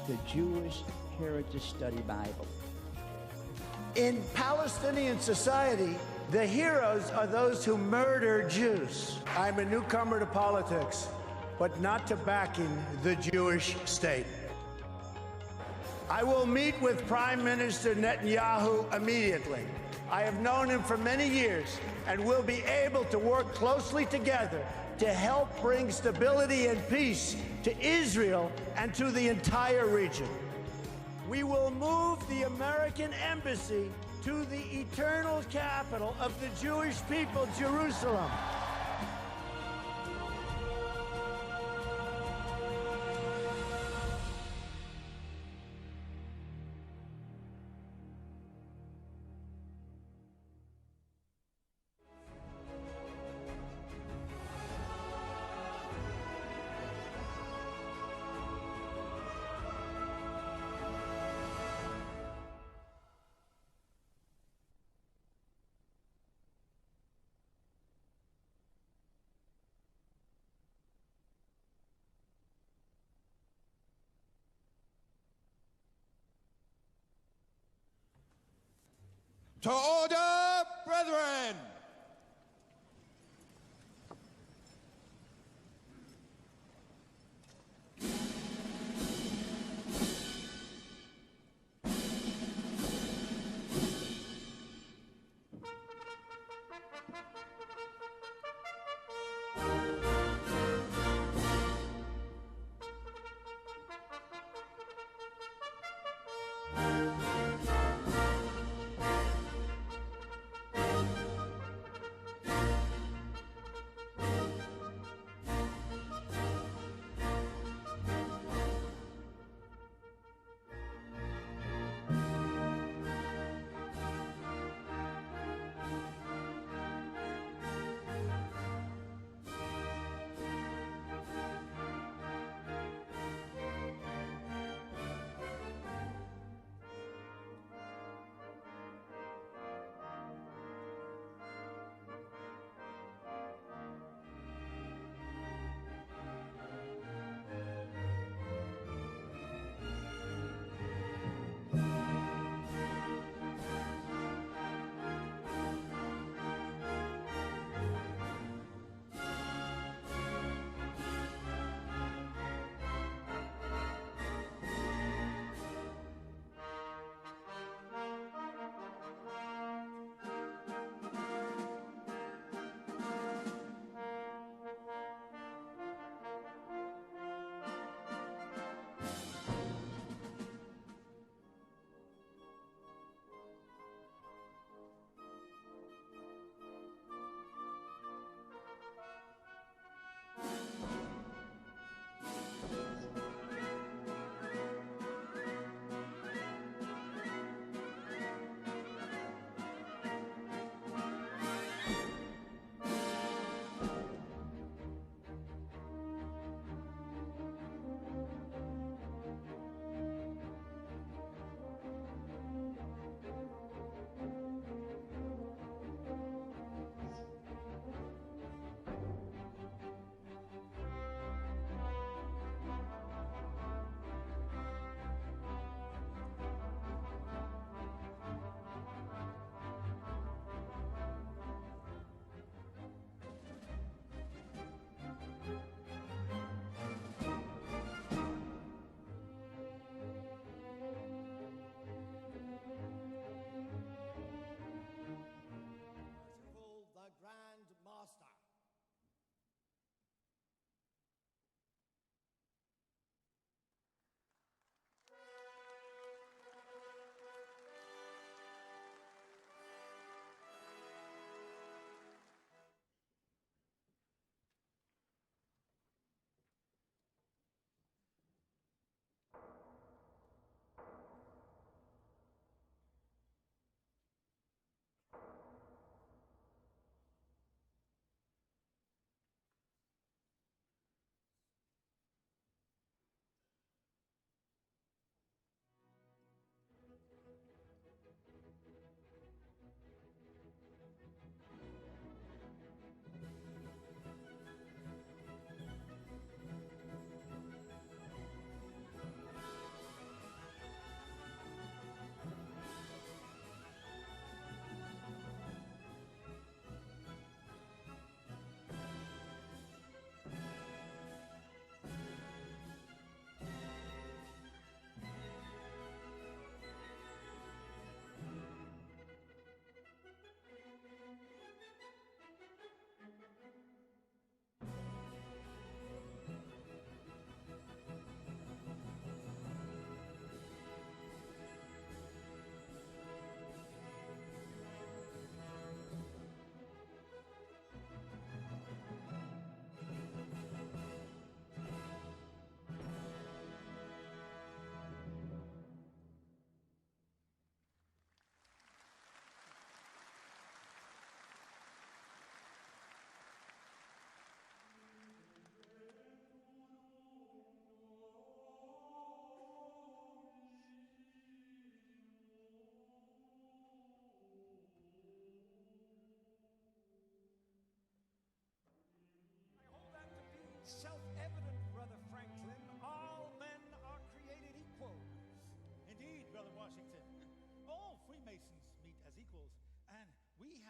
the Jewish Heritage Study Bible. In Palestinian society, the heroes are those who murder Jews. I'm a newcomer to politics, but not to backing the Jewish state. I will meet with Prime Minister Netanyahu immediately. I have known him for many years and will be able to work closely together to help bring stability and peace to Israel and to the entire region. We will move the American embassy to the eternal capital of the Jewish people, Jerusalem. To order, brethren!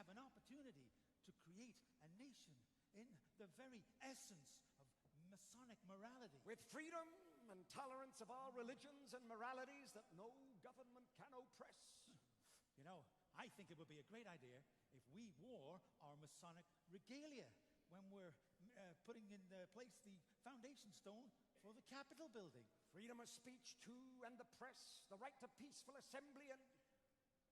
have an opportunity to create a nation in the very essence of Masonic morality. With freedom and tolerance of all religions and moralities that no government can oppress. You know, I think it would be a great idea if we wore our Masonic regalia when we're putting in place the foundation stone for the Capitol building. Freedom of speech, too, and the press, the right to peaceful assembly, and...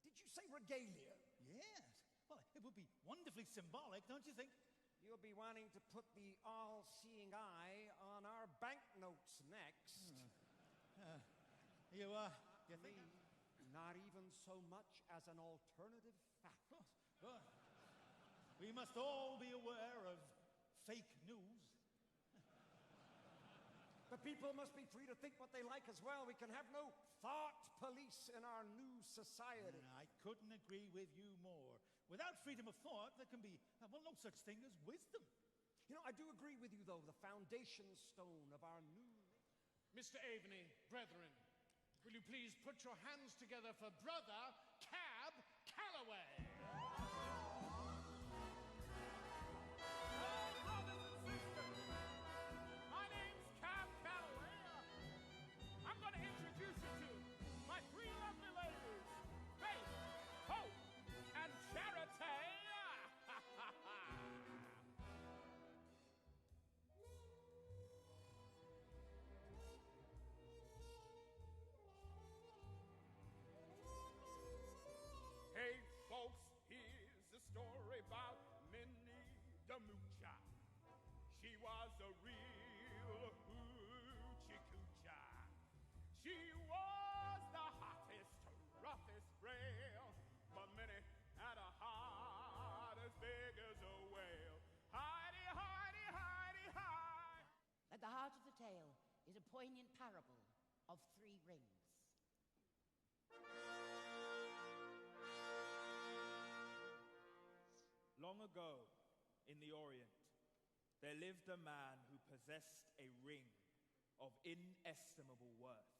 Did you say regalia? Yes. Well, it would be wonderfully symbolic, don't you think? You'll be wanting to put the all-seeing eye on our banknotes next. You think? Not even so much as an alternative fact. Well, we must all be aware of fake news. The people must be free to think what they like as well. We can have no thought police in our new society. I couldn't agree with you more. Without freedom of thought, there can be, well, no such thing as wisdom. You know, I do agree with you, though, the foundation stone of our new... Mr. Aveney, brethren, will you please put your hands together for Brother Cab Calloway? I'm going to introduce you to my three lovely ladies, Faith, Hope, and Charity. Hey, folks, here's a story about Minnie DeMucha. She was a real hoochie-coochie. She was the hottest, roughest rail, but Minnie had a heart as big as a whale. Heidi, Heidi, Heidi, Heidi. At the heart of the tale is a poignant parable of three rings. Long ago, in the Orient, there lived a man who possessed a ring of inestimable worth.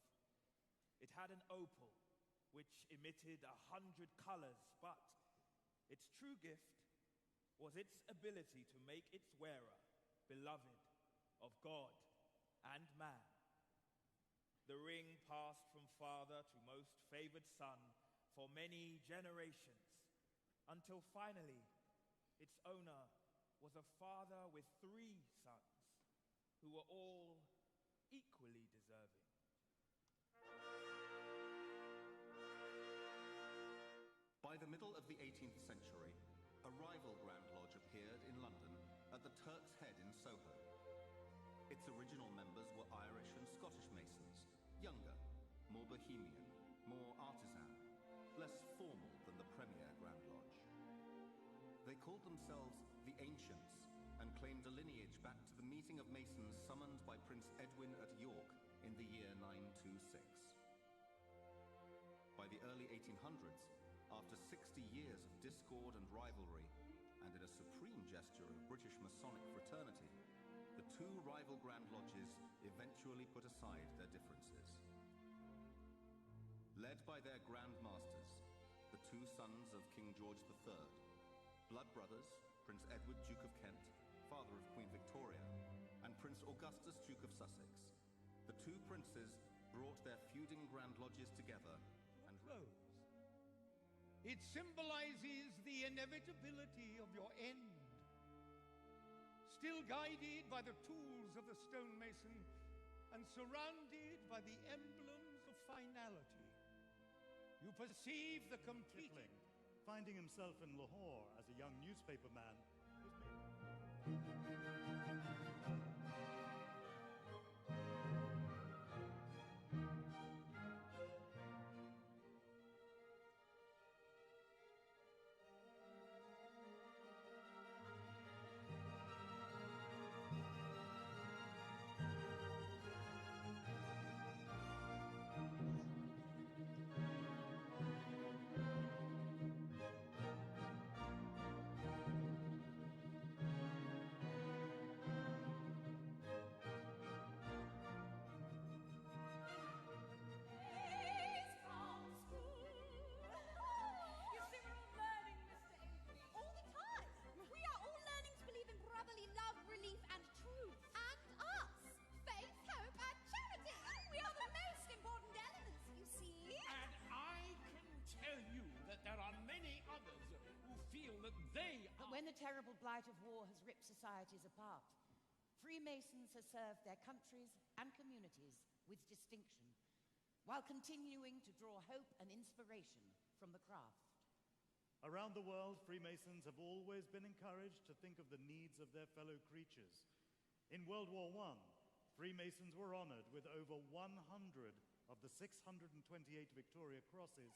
It had an opal, which emitted 100 colors, but its true gift was its ability to make its wearer beloved of God and man. The ring passed from father to most favored son for many generations, until finally its owner was a father with 3 sons, who were all equally deserving. By the middle of the 18th century, a rival Grand Lodge appeared in London at the Turk's Head in Soho. Its original members were Irish and Scottish Masons, younger, more bohemian, more artisan, less formal than the premier Grand Lodge. They called themselves the Ancients and claimed a lineage back to the meeting of Masons summoned by Prince Edwin at York in the year 926. By the early 1800s, after 60 years of discord and rivalry, and in a supreme gesture of British Masonic fraternity, the 2 rival Grand Lodges eventually put aside their differences. Led by their Grand Masters, the 2 sons of King George III, blood brothers, Prince Edward, Duke of Kent, father of Queen Victoria, and Prince Augustus, Duke of Sussex, the 2 princes brought their feuding Grand Lodges together and rose. It symbolizes the inevitability of your end. Still guided by the tools of the stonemason and surrounded by the emblems of finality, you perceive the completing. Finding himself in Lahore as a young newspaperman was terrible blight of war has ripped societies apart, Freemasons have served their countries and communities with distinction, while continuing to draw hope and inspiration from the craft. Around the world, Freemasons have always been encouraged to think of the needs of their fellow creatures. In World War I, Freemasons were honored with over 100 of the 628 Victoria Crosses.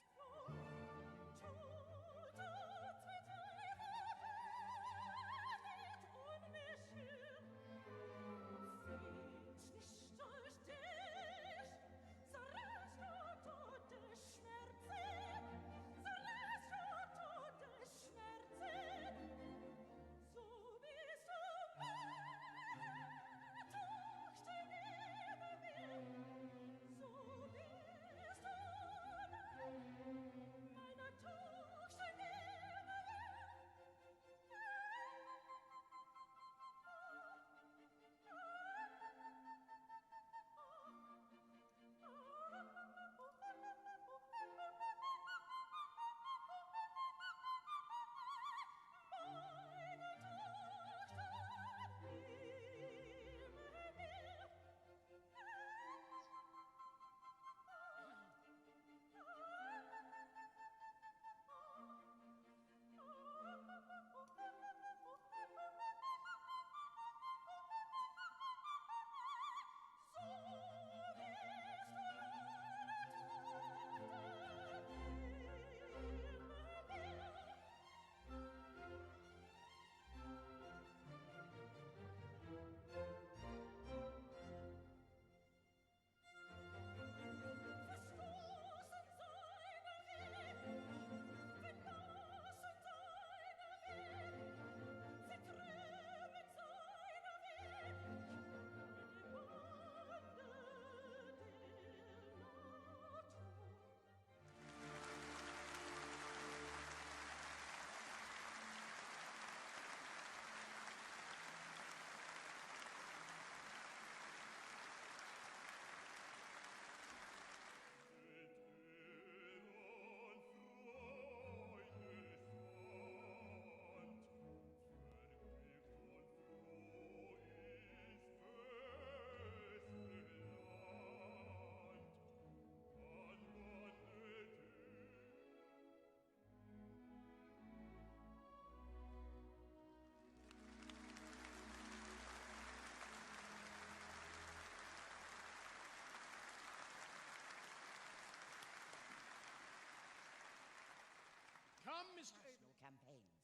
Come, Mr. National campaigns.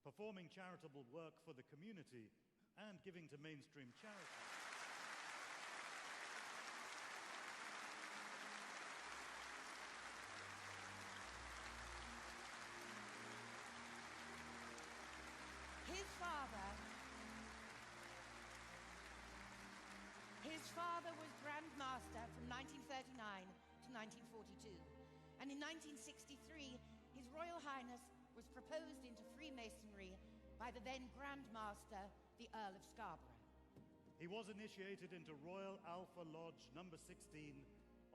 Performing charitable work for the community and giving to mainstream charities. His father was Grand Master from 1939 to 1942. And in 1963, His Royal Highness was proposed into Freemasonry by the then Grand Master, the Earl of Scarborough. He was initiated into Royal Alpha Lodge number 16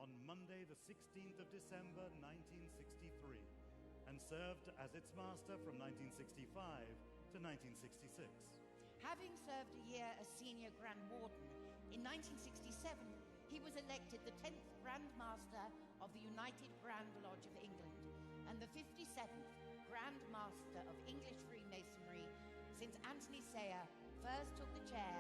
on Monday, the 16th of December, 1963, and served as its master from 1965 to 1966. Having served a year as Senior Grand Warden, in 1967, he was elected the 10th Grand Master of the United Grand Lodge of England and the 57th Grand Master of English Freemasonry since Anthony Sayer first took the chair